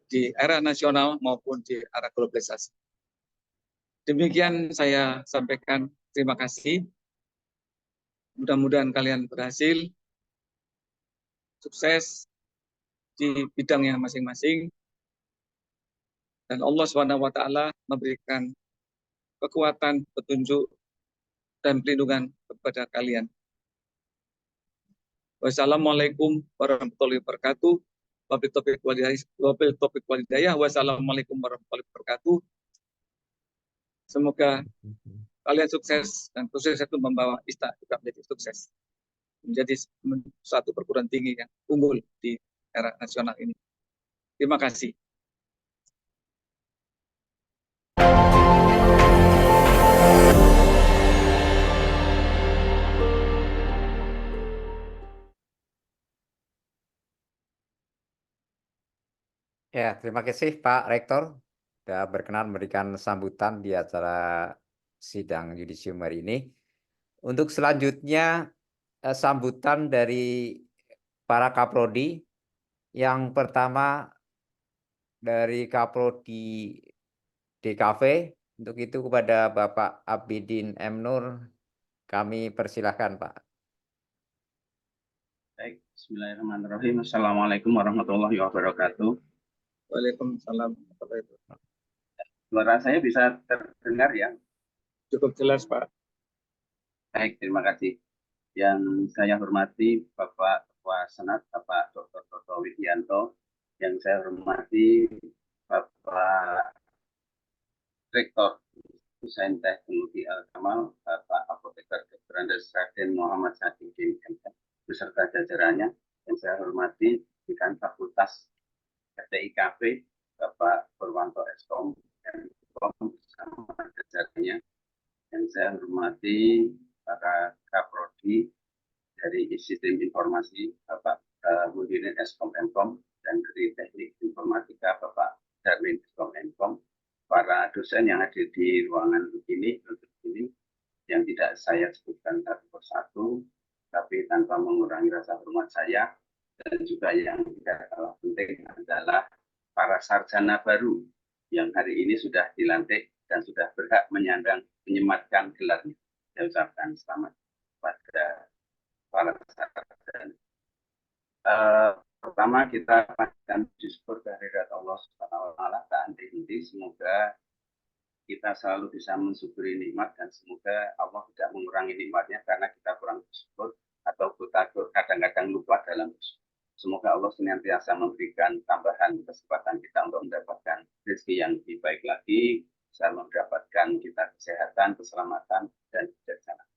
di era nasional maupun di era globalisasi. Demikian saya sampaikan. Terima kasih. Mudah-mudahan kalian berhasil, sukses di bidangnya masing-masing, dan Allah SWT memberikan kekuatan, petunjuk, dan perlindungan kepada kalian. Wassalamualaikum warahmatullahi wabarakatuh. Wabil topik walidayah. Wassalamualaikum warahmatullahi wabarakatuh. Semoga kalian sukses, dan sukses itu membawa ISTA juga menjadi sukses, menjadi suatu perguruan tinggi yang unggul di era nasional ini. Terima kasih. Ya, terima kasih Pak Rektor sudah berkenan memberikan sambutan di acara sidang yudisium hari ini. Untuk selanjutnya sambutan dari para kaprodi. Yang pertama dari kaprodi DKV, untuk itu kepada Bapak Abidin M. Nur, kami persilahkan Pak. Baik, bismillahirrahmanirrahim. Assalamualaikum warahmatullahi wabarakatuh. Waalaikumsalam. Suara saya bisa terdengar ya? Cukup jelas, Pak. Baik, terima kasih. Yang saya hormati Bapak Ketua Senat, Bapak Dr. Toto Widianto. Yang saya hormati Bapak Rektor Desain Teknologi Al-Kamal, Bapak Apoteker Dr. Andes Raden Muhammad Sadikin MM, beserta jajarannya. Yang saya hormati Dekan Fakultas FTIKP, Bapak Purwanto Eskom bersama jajarannya. Yang saya hormati para kaprodi dari Sistem Informasi, Bapak Mudirin Eskom Enkom, dan dari Teknik Informatika, Bapak Darwin Eskom Enkom, para dosen yang hadir di ruangan ini, yang tidak saya sebutkan satu persatu, tapi tanpa mengurangi rasa hormat saya, dan juga yang tidak kalah penting adalah para sarjana baru yang hari ini sudah dilantik dan sudah berhak menyematkan gelarnya. Saya ucapkan selamat kepada para sarjana. Pertama kita panjatkan syukur kehadirat Allah Subhanahu wa taala, tak henti-henti. Semoga kita selalu bisa mensyukuri nikmat, dan semoga Allah tidak mengurangi nikmatnya karena kita kurang bersyukur atau kita kadang-kadang lupa dalam bersyukur. Semoga Allah senantiasa memberikan tambahan kesempatan kita untuk mendapatkan rezeki yang lebih baik lagi, bisa mendapatkan kita kesehatan, keselamatan, dan kebijaksanaan.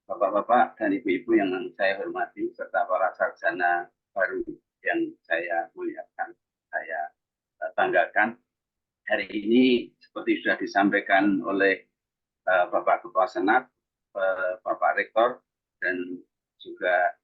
Bapak-bapak dan ibu-ibu yang saya hormati, serta para sarjana baru yang saya muliakan, saya tanggakan. Hari ini seperti sudah disampaikan oleh Bapak Ketua Senat, Bapak Rektor, dan juga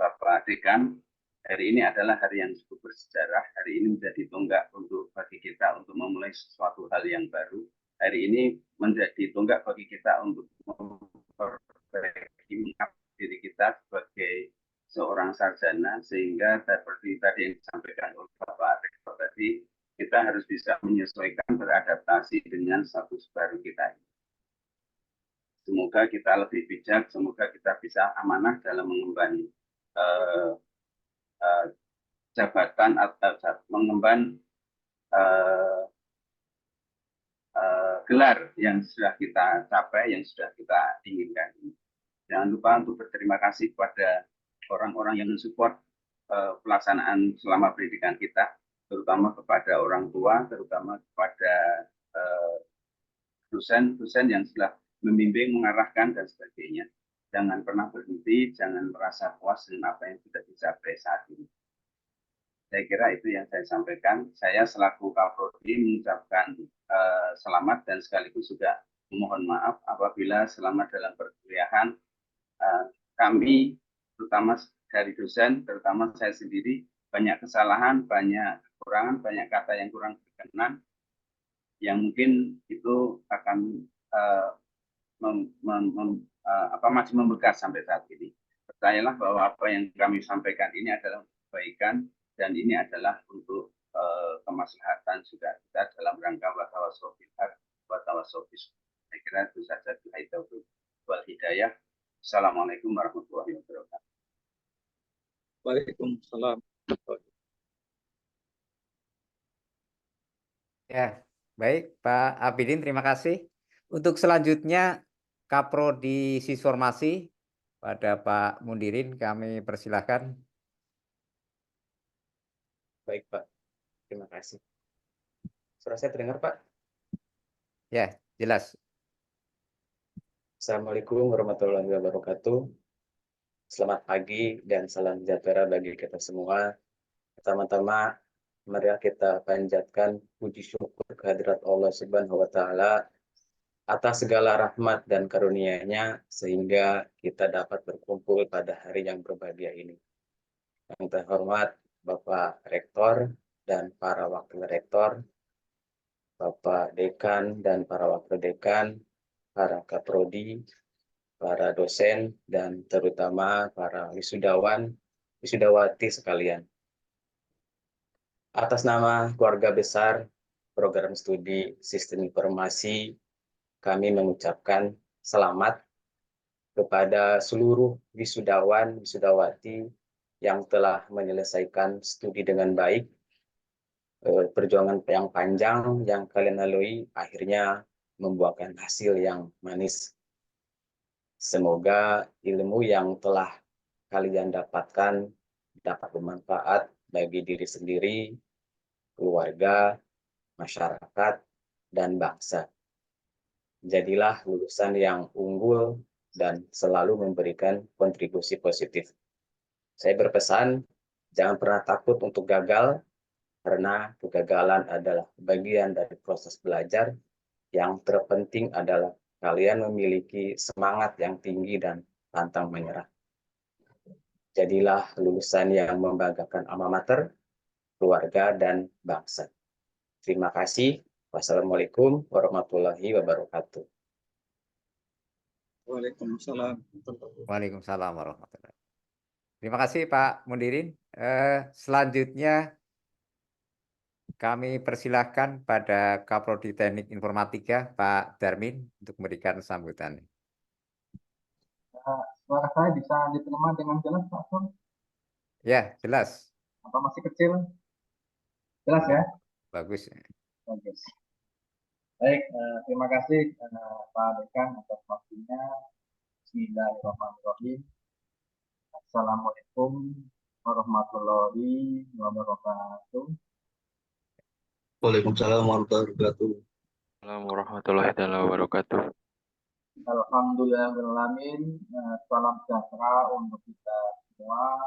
Bapak Dekan, hari ini adalah hari yang cukup bersejarah. Hari ini menjadi tonggak bagi kita untuk memulai sesuatu hal yang baru. Hari ini menjadi tonggak bagi kita untuk memperbaiki diri kita sebagai seorang sarjana, sehingga seperti tadi yang disampaikan oleh Bapak Rektor tadi, kita harus bisa menyesuaikan, beradaptasi dengan status baru kita. Semoga kita lebih bijak, semoga kita bisa amanah dalam mengemban jabatan atau mengemban gelar yang sudah kita capai, yang sudah kita inginkan. Jangan lupa untuk berterima kasih kepada orang-orang yang mensupport pelaksanaan selama pendidikan kita, terutama kepada orang tua, terutama kepada dosen-dosen yang sudah membimbing, mengarahkan, dan sebagainya. Jangan pernah berhenti, jangan merasa puas dengan apa yang sudah dicapai saat ini. Saya kira itu yang saya sampaikan. Saya selaku Kaprodi mengucapkan selamat dan sekaligus juga memohon maaf apabila selama dalam perkuliahan kami, terutama dari dosen, terutama saya sendiri, banyak kesalahan, banyak kekurangan, banyak kata yang kurang berkenan, yang mungkin itu akan masih membekas sampai saat ini. Percayalah bahwa apa yang kami sampaikan ini adalah kebaikan dan ini adalah untuk kemaslahatan juga kita dalam rangka watawasofil haq watawasofis. Saya kira itu saja. Wal hidayah. Assalamualaikum warahmatullahi wabarakatuh. Waalaikumsalam. Ya, baik Pak Abidin, terima kasih. Untuk selanjutnya Kaprodi Sisformasi pada Pak Mundirin kami persilahkan. Baik Pak, terima kasih. Suara saya terdengar Pak? Ya, jelas. Assalamualaikum warahmatullahi wabarakatuh. Selamat pagi dan salam sejahtera bagi kita semua. Pertama-tama, mari kita panjatkan puji syukur kehadirat Allah Subhanahu wa Ta'ala atas segala rahmat dan karunia-Nya sehingga kita dapat berkumpul pada hari yang berbahagia ini. Yang terhormat Bapak Rektor dan para Wakil Rektor, Bapak Dekan dan para Wakil Dekan, para Kaprodi, para dosen, dan terutama para wisudawan, wisudawati sekalian. Atas nama keluarga besar Program Studi Sistem Informasi, kami mengucapkan selamat kepada seluruh wisudawan, wisudawati yang telah menyelesaikan studi dengan baik. Perjuangan yang panjang yang kalian lalui akhirnya membuahkan hasil yang manis. Semoga ilmu yang telah kalian dapatkan dapat bermanfaat bagi diri sendiri, keluarga, masyarakat, dan bangsa. Jadilah lulusan yang unggul dan selalu memberikan kontribusi positif. Saya berpesan, jangan pernah takut untuk gagal, karena kegagalan adalah bagian dari proses belajar. Yang terpenting adalah kalian memiliki semangat yang tinggi dan pantang menyerah. Jadilah lulusan yang membanggakan alma mater, keluarga, dan bangsa. Terima kasih. Wassalamualaikum warahmatullahi wabarakatuh. Waalaikumsalam. Waalaikumsalam warahmatullahi wabarakatuh. Terima kasih Pak Mundirin. Selanjutnya kami persilahkan pada Kaprodi Teknik Informatika Pak Darmin untuk memberikan sambutan. Suara saya bisa diterima dengan jelas Pak Sun? Ya, jelas. Apa masih kecil? Jelas ya? Bagus. Bagus. Baik, terima kasih Pak Dekan atas waktunya. Bismillahirrahmanirrahim. Assalamualaikum warahmatullahi wabarakatuh. Waalaikumsalam warahmatullahi wabarakatuh. Assalamualaikum warahmatullahi wabarakatuh. Alhamdulillahirrahmanirrahim. Salam sejahtera untuk kita semua.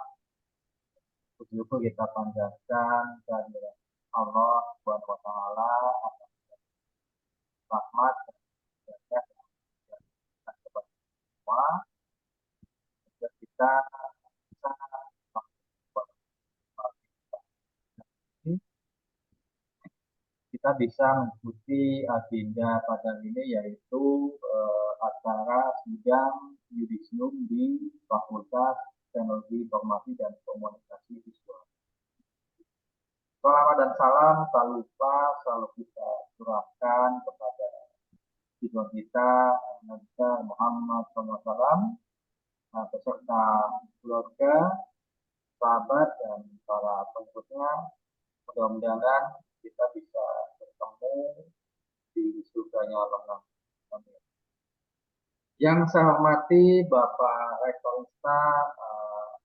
Puji kita panjatkan kehadirat Allah Subhanahu wa Ta'ala atas rahmat dan berkah kepada semua. Kita bisa mengikuti agenda pada ini yaitu acara sidang yudisium di Fakultas Teknologi Informasi dan Komunikasi Visual. Selamat dan salam selalu kita curahkan kepada siswa kita Nabi Muhammad SAW, beserta keluarga, sahabat, dan para pengikutnya. Mudah-mudahan kita bisa bertemu di surganya Allah. Amin. Yang saya hormati Bapak Rektor Unsta,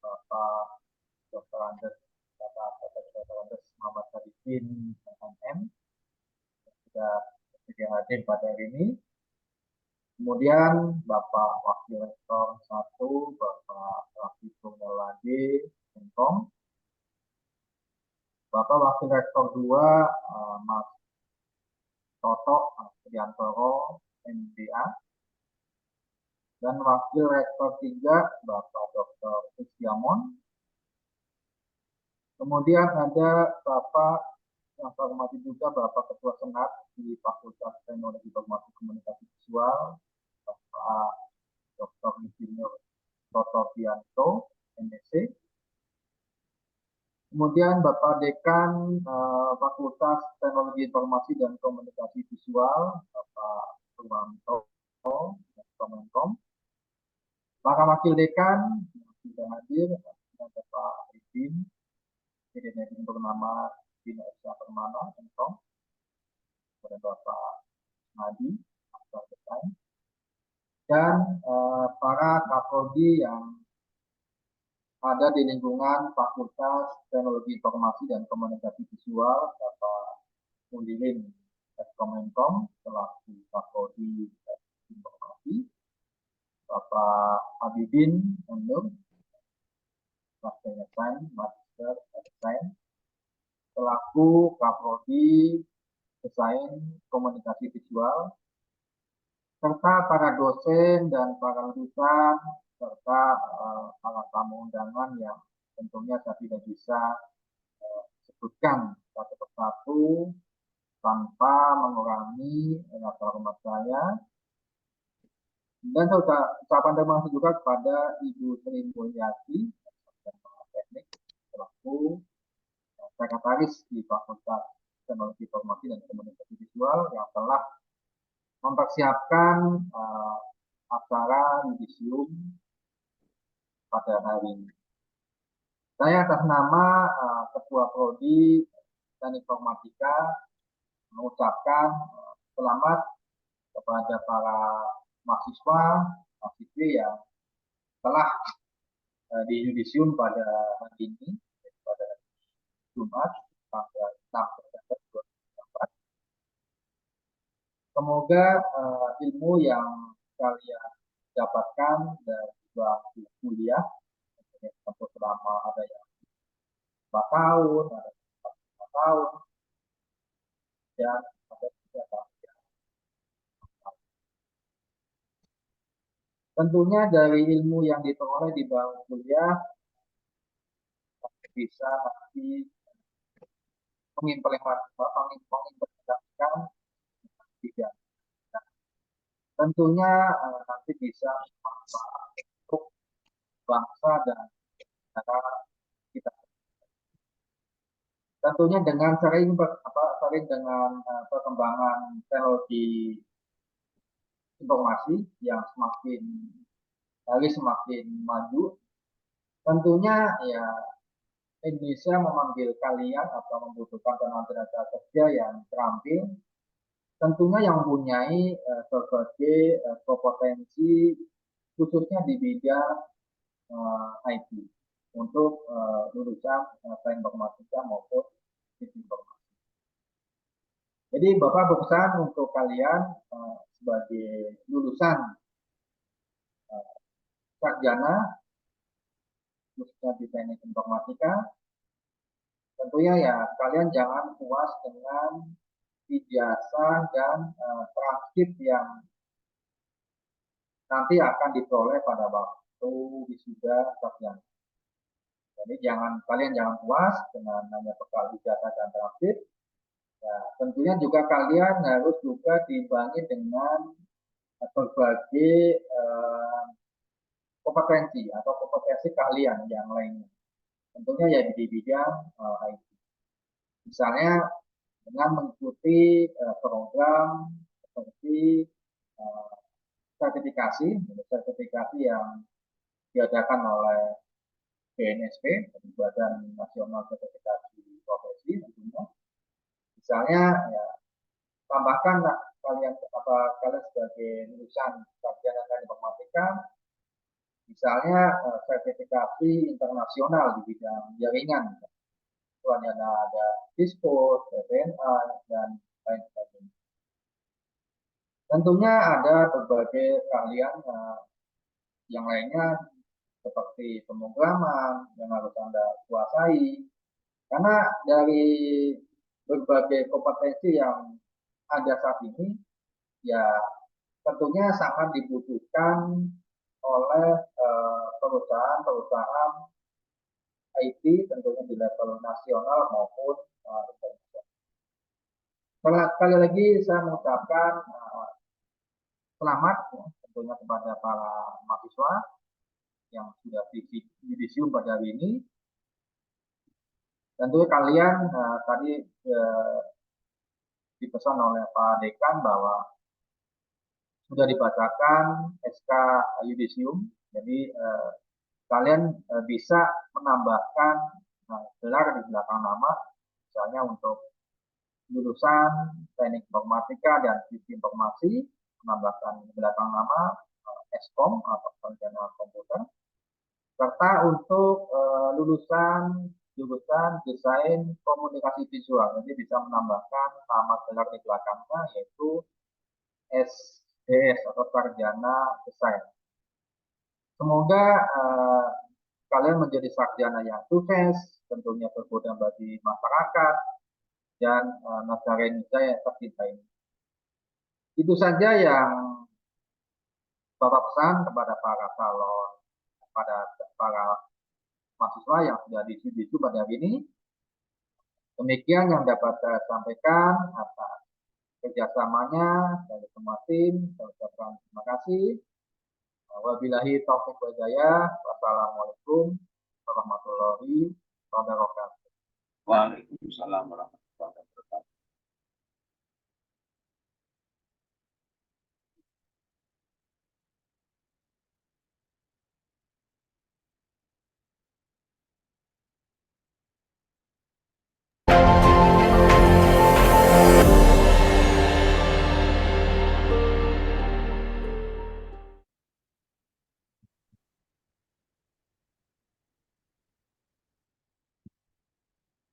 Bapak Dr. Andes Muhammad Sadikin MM, yang sudah bersedia hadir pada hari ini. Kemudian Bapak Wakil Rektor 1, Bapak Rafiqul Meladi Menkom. Bapak Wakil Rektor 2, Mas Toto Triantoro, MBA, dan Wakil Rektor 3, Bapak Dr. Kristiamon. Kemudian ada Bapak yang saya hormati juga Bapak Ketua Senat di Fakultas Teknologi Informasi Komunikasi Visual, Bapak Dr. Insinyur Toto Bianto, MSc. Kemudian Bapak Dekan Fakultas Teknologi Informasi dan Komunikasi Visual, Bapak Purwanto, Kemenkom. Para Wakil Dekan yang sudah hadir, ada Pak Ridin, Dirjen bernama Bina Esa Permana, Kemenkom, kepada Bapak Nadi, Aktor Desain, dan para Kaprodi yang ada di lingkungan Fakultas Teknologi Informasi dan Komunikasi Visual, Bapak Mundirin Kemenkom, selaku Kaprodi Informasi, Bapak Habibin Nur, Master Desain, Master Desain, selaku Kaprodi Desain Komunikasi Visual, serta para dosen dan para lulusan, serta para tamu undangan yang tentunya saya tidak bisa sebutkan satu persatu tanpa mengurangi rasa hormat saya. Dan ucapan terima kasih juga kepada Ibu Sri Mulyati, teknik, selaku sekretaris di Fakultas Teknologi Informasi dan Komunikasi Visual yang telah mempersiapkan acara yudisium pada hari ini. Saya atas nama Ketua Prodi dan Informatika mengucapkan selamat kepada para mahasiswa, mahasiswi yang telah di yudisium pada hari ini, pada Jumat, tanggal 6 September 2024. Semoga ilmu yang kalian dapatkan dari waktu kuliah, tentu selama ada yang 4 tahun, ada yang 5 tahun, dan ada 3 tahun. Tentunya dari ilmu yang diperoleh di bangku kuliah bisa nanti mengimplementasikan tidak. Tentunya nanti bisa bermanfaat untuk bangsa dan negara kita. Tentunya dengan sering dengan perkembangan teknologi informasi yang semakin hari semakin maju, tentunya ya Indonesia memanggil kalian atau membutuhkan tenaga kerja yang terampil, tentunya yang mempunyai berbagai kompetensi khususnya di bidang IT untuk lulusan informatika maupun informasi. Jadi Bapak berpesan untuk kalian sebagai lulusan sarjana khususnya di teknik informatika, tentunya ya kalian jangan puas dengan ijazah dan transkrip yang nanti akan diperoleh pada waktu wisuda sarjana. Jadi kalian jangan puas dengan hanya bekal ijazah dan transkrip. Ya, tentunya juga kalian harus juga diimbangi dengan berbagai kompetensi atau kompetensi kalian yang lainnya. Tentunya ya di bidang IT. Misalnya dengan mengikuti program seperti sertifikasi yang diadakan oleh BNSP, Badan Nasional Sertifikasi Profesi tentunya. Misalnya ya tambahkan kalian sebagai lulusan sarjana teknik informatika, misalnya sertifikasi internasional di bidang jaringan. Misalnya ada Cisco, TPNA, dan lain sebagainya. Tentunya ada berbagai keahlian yang lainnya seperti pemrograman yang harus Anda kuasai, Karena dari berbagai kompetensi yang ada saat ini, ya tentunya sangat dibutuhkan oleh perusahaan-perusahaan IT tentunya di level nasional maupun internasional. Sekali lagi saya mengucapkan selamat ya, tentunya kepada para mahasiswa yang sudah yudisium pada hari ini. Tentu kalian tadi dipesan oleh Pak Dekan bahwa sudah dibacakan SK yudisium, jadi kalian bisa menambahkan gelar di belakang nama, misalnya untuk jurusan Teknik Informatika dan Sistem Informasi, menambahkan di belakang nama Eskom atau Sarjana Komputer, serta untuk lulusan jurusan Desain Komunikasi Visual, jadi bisa menambahkan nama gelar di belakangnya yaitu SDS atau Sarjana Desain. Semoga kalian menjadi sarjana yang sukses, tentunya berguna bagi masyarakat dan negara Indonesia yang tercinta ini. Itu saja yang Bapak pesan kepada para calon, kepada para mahasiswa yang sudah diisi pada hari ini. Demikian yang dapat saya sampaikan atas kerjasamanya dari semua tim. Saya ucapkan terima kasih. Wabillahi taufiq wal hidayah. Wassalamualaikum warahmatullahi wabarakatuh. Waalaikumsalam warahmatullahi wabarakatuh.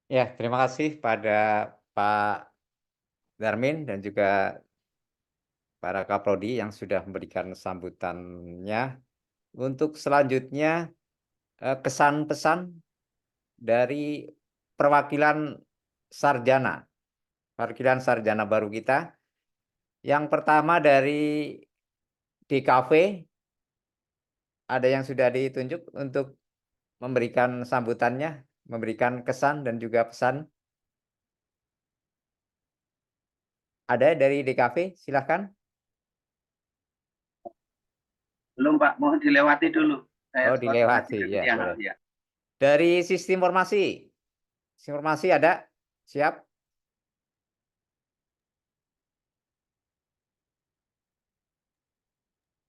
Ya, terima kasih pada Pak Darmin dan juga para Kaprodi yang sudah memberikan sambutannya. Untuk selanjutnya, kesan pesan dari perwakilan sarjana baru kita. Yang pertama dari DKV, ada yang sudah ditunjuk untuk memberikan sambutannya, memberikan kesan dan juga pesan. Ada dari DKV, silahkan. Belum Pak, mohon dilewati dulu. Oh, dilewati, ya, boleh. Dari sistem informasi ada? Siap?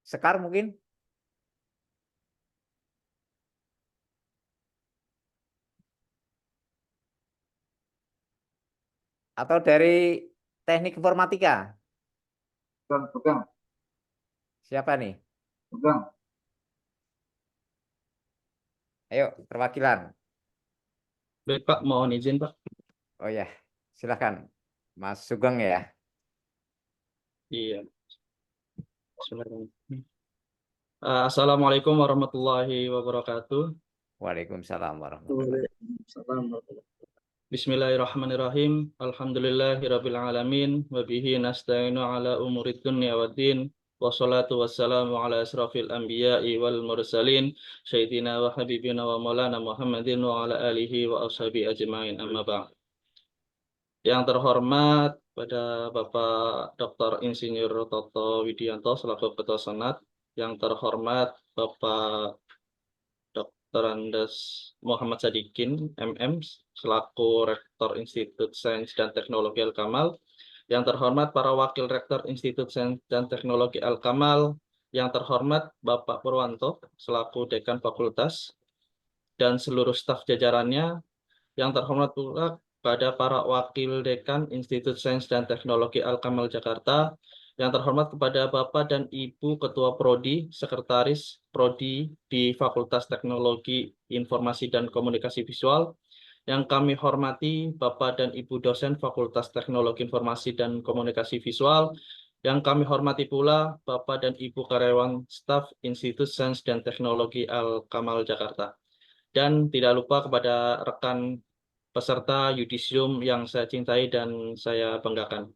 Sekar mungkin? Atau dari teknik informatika? Bukan. Siapa nih? Bukan. Ayo, perwakilan. Baik Pak, mohon izin Pak. Oh ya, silakan. Mas Sugeng ya. Iya. Assalamualaikum warahmatullahi wabarakatuh. Waalaikumsalam warahmatullahi wabarakatuh. Bismillahirrahmanirrahim. Alhamdulillahirabbil alamin wa bihi nasta'inu ala umurid dunya waddin. Wassalatu wassalamu ala asrafil anbiya'i wal mursalin sayyidina wa habibina wa maulana Muhammadin wa ala alihi wa ashabi ajma'in, amma ba'd. Yang terhormat pada Bapak Dr. Insinyur Toto Widianto selaku Ketua Senat, yang terhormat Bapak Dr. Andes Muhammad Sadikin MM selaku Rektor Institut Sains dan Teknologi Al-Kamal, yang terhormat para Wakil Rektor Institut Sains dan Teknologi Al-Kamal, yang terhormat Bapak Purwanto selaku Dekan Fakultas dan seluruh staf jajarannya, yang terhormat pula pada para Wakil Dekan Institut Sains dan Teknologi Al-Kamal Jakarta, yang terhormat kepada Bapak dan Ibu Ketua Prodi, Sekretaris Prodi di Fakultas Teknologi Informasi dan Komunikasi Visual, yang kami hormati Bapak dan Ibu dosen Fakultas Teknologi Informasi dan Komunikasi Visual, yang kami hormati pula Bapak dan Ibu karyawan staf Institut Sains dan Teknologi Al-Kamal Jakarta. Dan tidak lupa kepada rekan peserta yudisium yang saya cintai dan saya banggakan.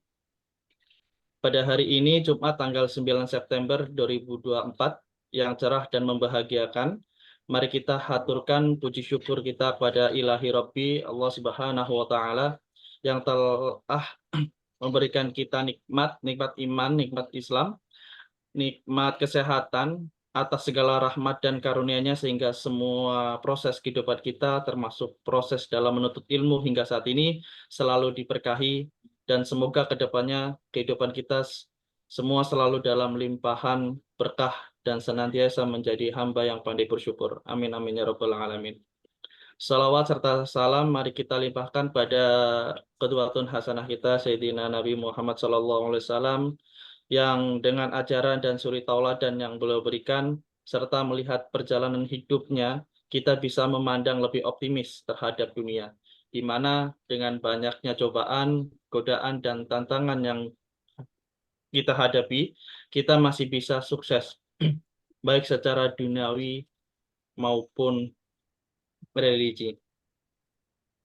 Pada hari ini, Jumat tanggal 9 September 2024, yang cerah dan membahagiakan, mari kita haturkan puji syukur kita kepada Ilahi Rabbi Allah Subhanahu wa Ta'ala yang telah memberikan kita nikmat iman, nikmat Islam, nikmat kesehatan, atas segala rahmat dan karunia-Nya sehingga semua proses kehidupan kita termasuk proses dalam menuntut ilmu hingga saat ini selalu diberkahi dan semoga kedepannya kehidupan kita semua selalu dalam limpahan berkah dan senantiasa menjadi hamba yang pandai bersyukur. Amin amin ya rabbal alamin. Salawat serta salam mari kita limpahkan pada qudwatun hasanah kita Sayyidina Nabi Muhammad SAW yang dengan ajaran dan suri tauladan yang beliau berikan serta melihat perjalanan hidupnya kita bisa memandang lebih optimis terhadap dunia, di mana dengan banyaknya cobaan, godaan dan tantangan yang kita hadapi, kita masih bisa sukses baik secara duniawi maupun religi.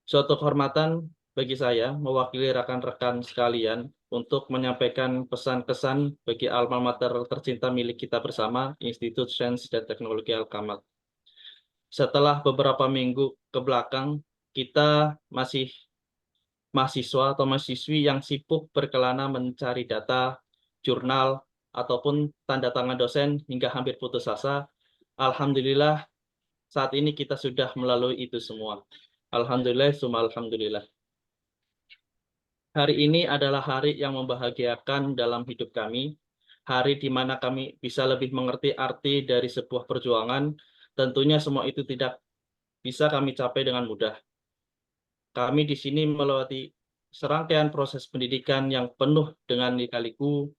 Suatu kehormatan bagi saya mewakili rekan-rekan sekalian untuk menyampaikan pesan-pesan bagi alma mater tercinta milik kita bersama, Institut Sains dan Teknologi Al-Kamal. Setelah beberapa minggu ke belakang, kita masih mahasiswa atau mahasiswi yang sibuk berkelana mencari data, jurnal, ataupun tanda tangan dosen hingga hampir putus asa. Alhamdulillah, saat ini kita sudah melalui itu semua. Alhamdulillah, summa alhamdulillah. Hari ini adalah hari yang membahagiakan dalam hidup kami, hari di mana kami bisa lebih mengerti arti dari sebuah perjuangan. Tentunya semua itu tidak bisa kami capai dengan mudah. Kami di sini melewati serangkaian proses pendidikan yang penuh dengan lika-liku.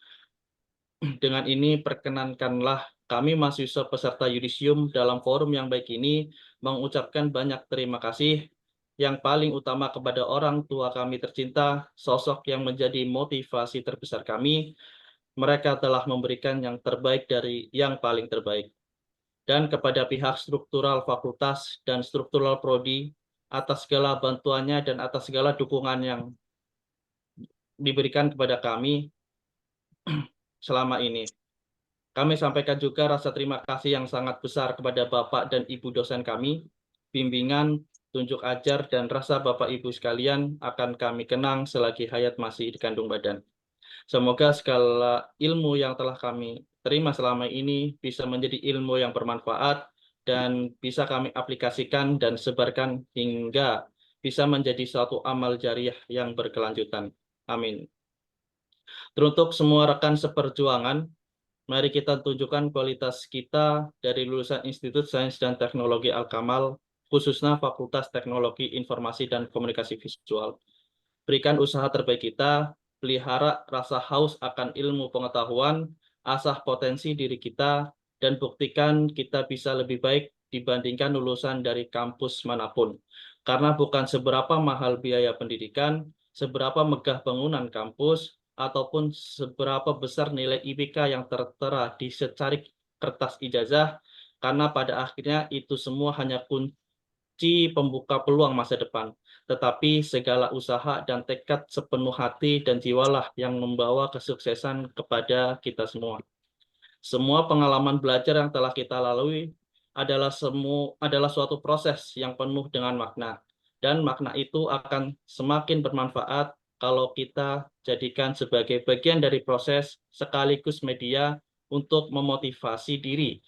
Dengan ini perkenankanlah kami mahasiswa peserta yudisium dalam forum yang baik ini mengucapkan banyak terima kasih yang paling utama kepada orang tua kami tercinta, sosok yang menjadi motivasi terbesar kami. Mereka telah memberikan yang terbaik dari yang paling terbaik. Dan kepada pihak struktural fakultas dan struktural prodi atas segala bantuannya dan atas segala dukungan yang diberikan kepada kami selama ini. Kami sampaikan juga rasa terima kasih yang sangat besar kepada Bapak dan Ibu dosen kami. Bimbingan, tunjuk ajar, dan rasa Bapak Ibu sekalian akan kami kenang selagi hayat masih di kandung badan. Semoga segala ilmu yang telah kami terima selama ini bisa menjadi ilmu yang bermanfaat dan bisa kami aplikasikan dan sebarkan hingga bisa menjadi suatu amal jariah yang berkelanjutan. Amin. Teruntuk semua rekan seperjuangan, mari kita tunjukkan kualitas kita dari lulusan Institut Sains dan Teknologi Al-Kamal, khususnya Fakultas Teknologi Informasi dan Komunikasi Visual. Berikan usaha terbaik kita, pelihara rasa haus akan ilmu pengetahuan, asah potensi diri kita, dan buktikan kita bisa lebih baik dibandingkan lulusan dari kampus manapun. Karena bukan seberapa mahal biaya pendidikan, seberapa megah bangunan kampus, ataupun seberapa besar nilai IPK yang tertera di secarik kertas ijazah, karena pada akhirnya itu semua hanya kunci pembuka peluang masa depan. Tetapi segala usaha dan tekad sepenuh hati dan jiwalah yang membawa kesuksesan kepada kita semua. Semua pengalaman belajar yang telah kita lalui adalah suatu proses yang penuh dengan makna. Dan makna itu akan semakin bermanfaat kalau kita jadikan sebagai bagian dari proses sekaligus media untuk memotivasi diri,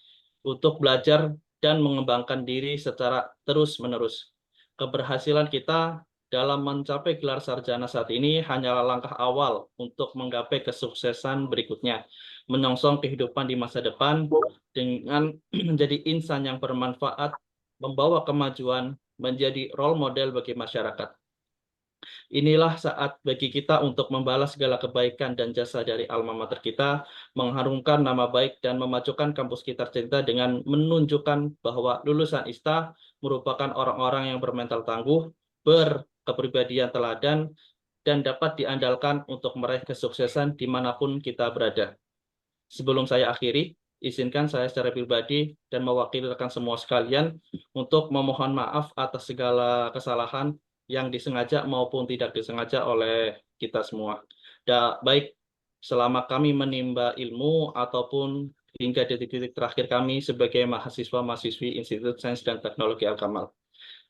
untuk belajar dan mengembangkan diri secara terus-menerus. Keberhasilan kita dalam mencapai gelar sarjana saat ini hanyalah langkah awal untuk menggapai kesuksesan berikutnya, menyongsong kehidupan di masa depan dengan menjadi insan yang bermanfaat, membawa kemajuan, menjadi role model bagi masyarakat. Inilah saat bagi kita untuk membalas segala kebaikan dan jasa dari alma mater kita, mengharumkan nama baik dan memajukan kampus kita tercinta dengan menunjukkan bahwa lulusan ISTA merupakan orang-orang yang bermental tangguh, berkepribadian teladan, dan dapat diandalkan untuk meraih kesuksesan dimanapun kita berada. Sebelum saya akhiri, izinkan saya secara pribadi dan mewakili rekan semua sekalian untuk memohon maaf atas segala kesalahan yang disengaja maupun tidak disengaja oleh kita semua. Baik selama kami menimba ilmu ataupun hingga detik-detik terakhir kami sebagai mahasiswa-mahasiswi Institut Sains dan Teknologi Al-Kamal.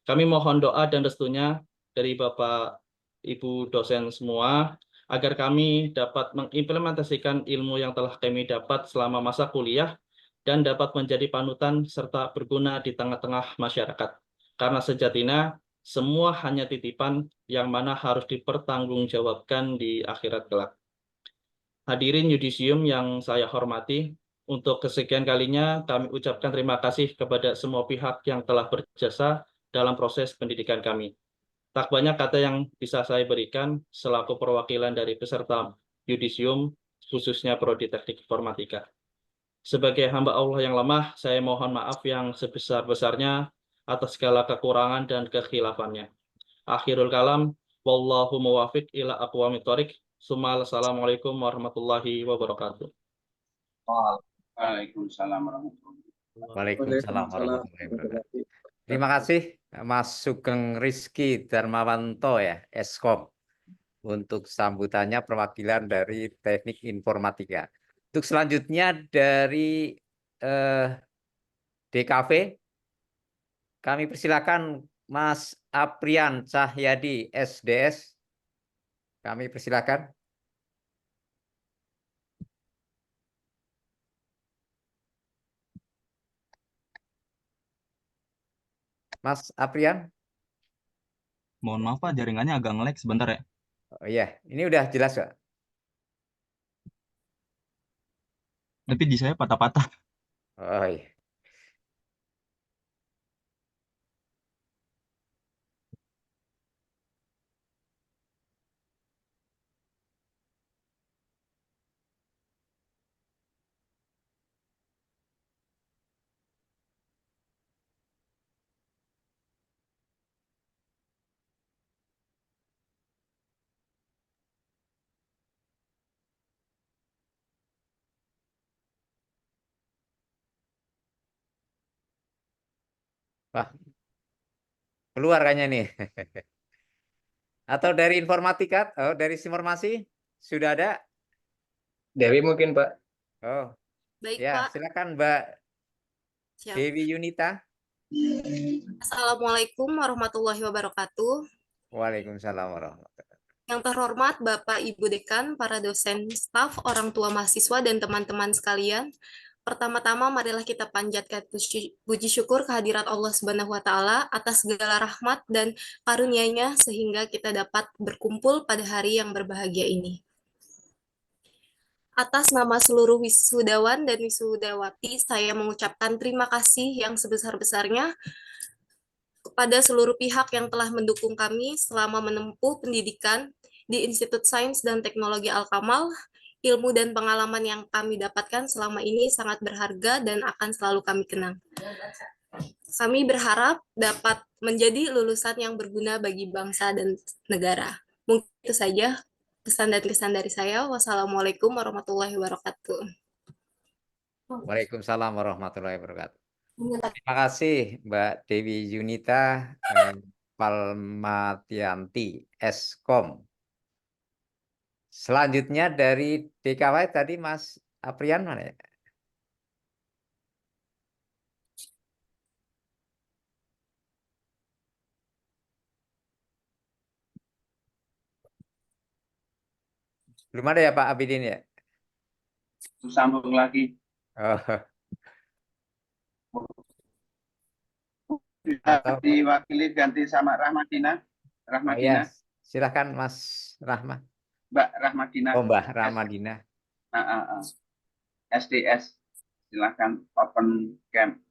Kami mohon doa dan restunya dari Bapak Ibu dosen semua agar kami dapat mengimplementasikan ilmu yang telah kami dapat selama masa kuliah dan dapat menjadi panutan serta berguna di tengah-tengah masyarakat. Karena sejatinya semua hanya titipan yang mana harus dipertanggungjawabkan di akhirat kelak. Hadirin yudisium yang saya hormati, untuk kesekian kalinya kami ucapkan terima kasih kepada semua pihak yang telah berjasa dalam proses pendidikan kami. Tak banyak kata yang bisa saya berikan selaku perwakilan dari peserta yudisium, khususnya Prodi Teknik Informatika. Sebagai hamba Allah yang lemah, saya mohon maaf yang sebesar-besarnya atas segala kekurangan dan kekhilafannya. Akhirul kalam, wallahu muwafiq ila aqwamit thoriq. Assalamualaikum warahmatullahi wabarakatuh. Waalaikumsalam warahmatullahi wabarakatuh. Waalaikumsalam warahmatullahi wabarakatuh. Terima kasih Mas Sugeng Rizky Darmawanto ya, Eskom, untuk sambutannya perwakilan dari Teknik Informatika. Untuk selanjutnya dari DKV, kami persilakan Mas Aprian Cahyadi, SDS. Kami persilakan. Mas Aprian. Mohon maaf Pak, jaringannya agak nge-lag sebentar ya. Oh iya, ini udah jelas Pak. Tapi di saya patah-patah. Oh iya. Wah, keluar kayaknya nih. Atau dari informatika, dari informasi sudah ada? Dewi mungkin Pak. Oh, Baik ya Pak. silakan Mbak Siap. Dewi Yunita. Assalamualaikum warahmatullahi wabarakatuh. Waalaikumsalam warahmatullahi wabarakatuh. Yang terhormat Bapak Ibu Dekan, para dosen, staf, orang tua mahasiswa, dan teman-teman sekalian. Pertama-tama marilah kita panjatkan puji syukur kehadirat Allah Subhanahu wa taala atas segala rahmat dan karunia-Nya sehingga kita dapat berkumpul pada hari yang berbahagia ini. Atas nama seluruh wisudawan dan wisudawati, saya mengucapkan terima kasih yang sebesar-besarnya kepada seluruh pihak yang telah mendukung kami selama menempuh pendidikan di Institut Sains dan Teknologi Al-Kamal. Ilmu dan pengalaman yang kami dapatkan selama ini sangat berharga dan akan selalu kami kenang. Kami berharap dapat menjadi lulusan yang berguna bagi bangsa dan negara. Mungkin itu saja pesan dan kesan dari saya. Wassalamualaikum warahmatullahi wabarakatuh. Waalaikumsalam warahmatullahi wabarakatuh. Terima kasih Mbak Dewi Yunita Palmatianti, Eskom. Selanjutnya dari DKW tadi Mas Aprian mana ya? Belum ada ya Pak Abidin ya? Sambung lagi. Atau Diwakili ganti sama Rahmadina. oh iya, silakan Mas Rahma. Mbak Rahmadina. Oh Mbak Rahmadina. SDS. Silakan open cam.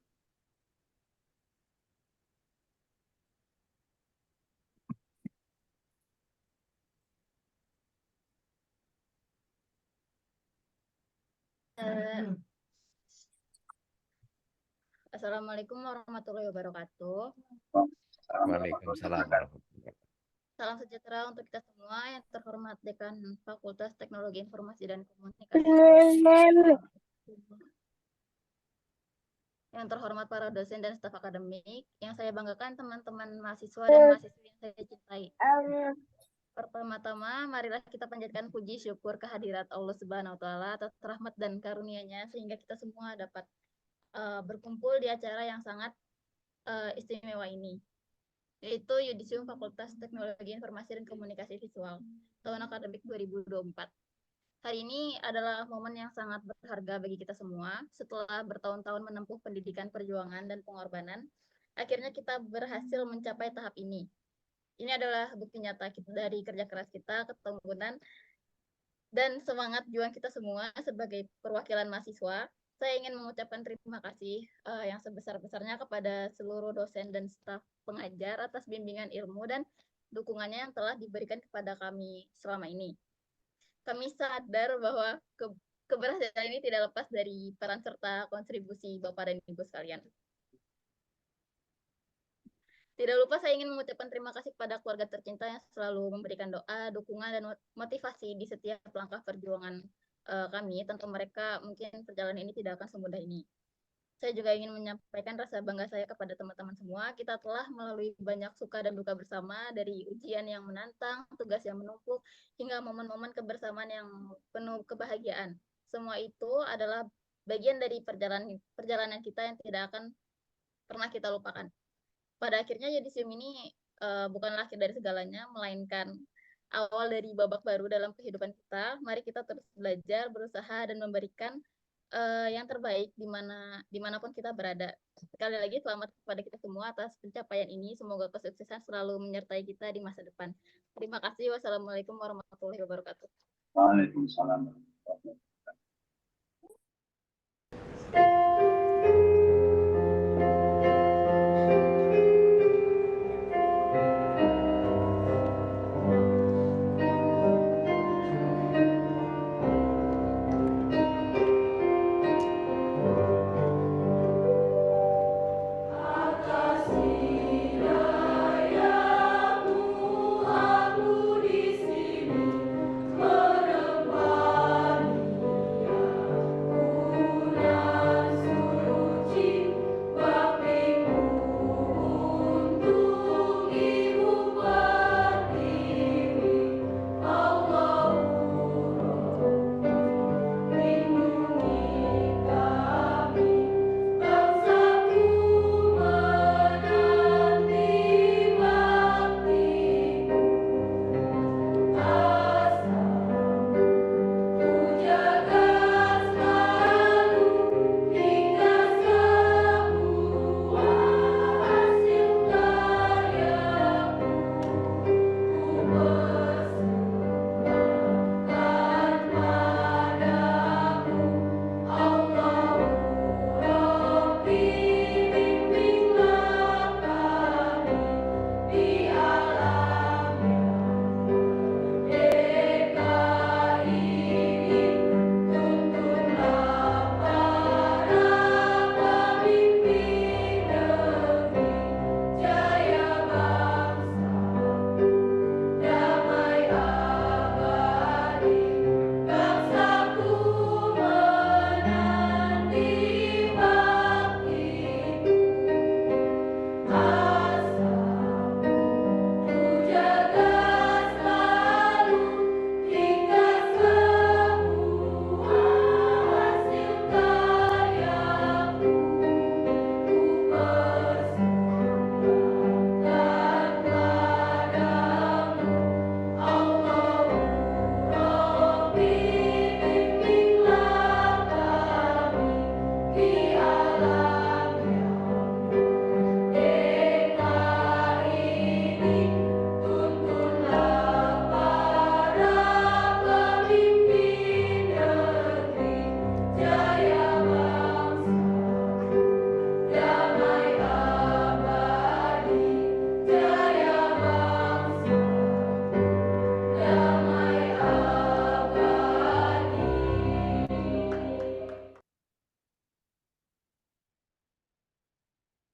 Assalamualaikum warahmatullahi wabarakatuh. Waalaikumsalam warahmatullahi wabarakatuh. Salam sejahtera untuk kita semua. Yang terhormat Dekan Fakultas Teknologi Informasi dan Komunikasi. yang terhormat para dosen dan staf akademik, yang saya banggakan teman-teman mahasiswa dan mahasiswi yang saya cintai. Pertama-tama, marilah kita panjatkan puji syukur kehadirat Allah Subhanahu wa Ta'ala atas rahmat dan karunia-Nya sehingga kita semua dapat berkumpul di acara yang sangat istimewa ini, yaitu Yudisium Fakultas Teknologi Informasi dan Komunikasi Visual tahun akademik 2024. Hari ini adalah momen yang sangat berharga bagi kita semua. Setelah bertahun-tahun menempuh pendidikan perjuangan dan pengorbanan, akhirnya kita berhasil mencapai tahap ini. Ini adalah bukti nyata dari kerja keras kita, ketekunan, dan semangat juang kita semua sebagai perwakilan mahasiswa. Saya ingin mengucapkan terima kasih yang sebesar-besarnya kepada seluruh dosen dan staf pengajar atas bimbingan ilmu dan dukungannya yang telah diberikan kepada kami selama ini. Kami sadar bahwa keberhasilan ini tidak lepas dari peran serta kontribusi Bapak dan Ibu sekalian. Tidak lupa saya ingin mengucapkan terima kasih kepada keluarga tercinta yang selalu memberikan doa, dukungan, dan motivasi di setiap langkah perjuangan kami. Tentu mereka mungkin perjalanan ini tidak akan semudah ini. Saya juga ingin menyampaikan rasa bangga saya kepada teman-teman semua. Kita telah melalui banyak suka dan duka bersama, dari ujian yang menantang, tugas yang menumpuk, hingga momen-momen kebersamaan yang penuh kebahagiaan. Semua itu adalah bagian dari perjalanan kita yang tidak akan pernah kita lupakan. Pada akhirnya Yudisium ini bukanlah akhir dari segalanya, melainkan awal dari babak baru dalam kehidupan kita. Mari kita terus belajar, berusaha, dan memberikan yang terbaik dimanapun kita berada. Sekali lagi selamat kepada kita semua atas pencapaian ini. Semoga kesuksesan selalu menyertai kita di masa depan. Terima kasih. Wassalamualaikum warahmatullahi wabarakatuh. Waalaikumsalam.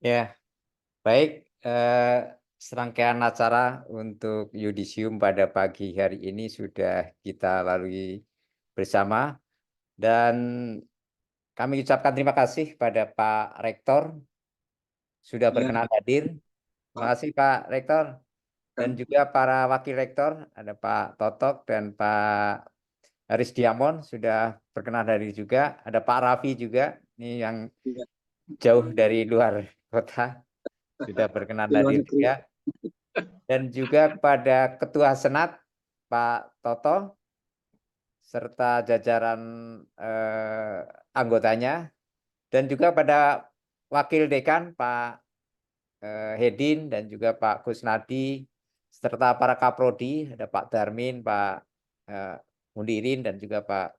Ya, baik. Serangkaian acara untuk Yudisium pada pagi hari ini sudah kita lalui bersama, dan kami ucapkan terima kasih pada Pak Rektor sudah berkenan hadir. Terima kasih Pak Rektor. Dan juga para Wakil Rektor, ada Pak Totok dan Pak Haris Diamond sudah berkenan hadir juga. Ada Pak Raffi juga, ini yang jauh dari luar kota, sudah berkenan hadir juga. Dan juga kepada Ketua Senat, Pak Toto, serta jajaran anggotanya, dan juga pada Wakil Dekan Pak Hedin dan juga Pak Kusnadi, serta para Kaprodi, ada Pak Darmin, Pak Mundirin, dan juga Pak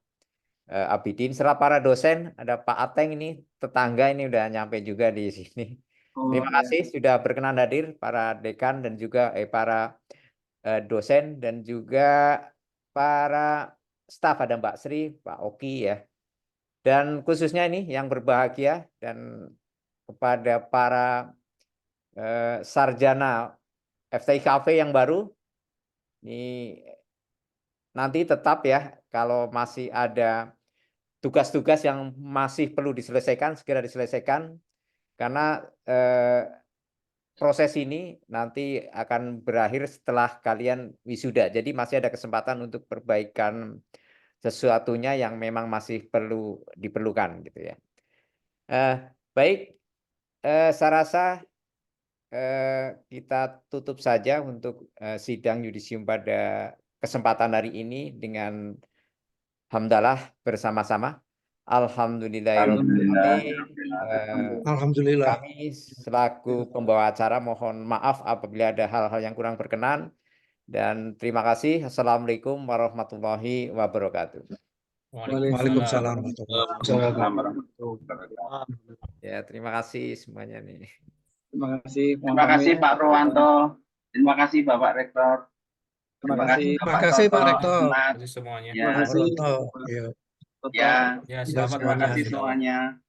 Abidin, serta para dosen, ada Pak Ateng ini tetangga ini udah nyampe juga di sini. Terima kasih sudah berkenan hadir para dekan dan juga para dosen dan juga para staf, ada Mbak Sri, Pak Oki ya. Dan khususnya ini yang berbahagia dan kepada para sarjana FTIKV yang baru, ini nanti tetap ya, kalau masih ada tugas-tugas yang masih perlu diselesaikan, segera diselesaikan, karena proses ini nanti akan berakhir setelah kalian wisuda. Jadi masih ada kesempatan untuk perbaikan sesuatunya yang memang masih perlu diperlukan gitu ya. Baik, saya rasa kita tutup saja untuk sidang yudisium pada kesempatan hari ini dengan hamdalah bersama-sama. Alhamdulillah. Kami selaku pembawa acara mohon maaf apabila ada hal-hal yang kurang berkenan. Dan terima kasih. Assalamualaikum warahmatullahi wabarakatuh. Waalaikumsalam warahmatullahi wabarakatuh. Ya, terima kasih semuanya nih. Terima kasih Pak Rowanto. Terima kasih Bapak Rektor. Terima kasih Pak Rektor. Semuanya. Ya, Pak Rowanto. ya. Ya, Terima selamat kasih semuanya.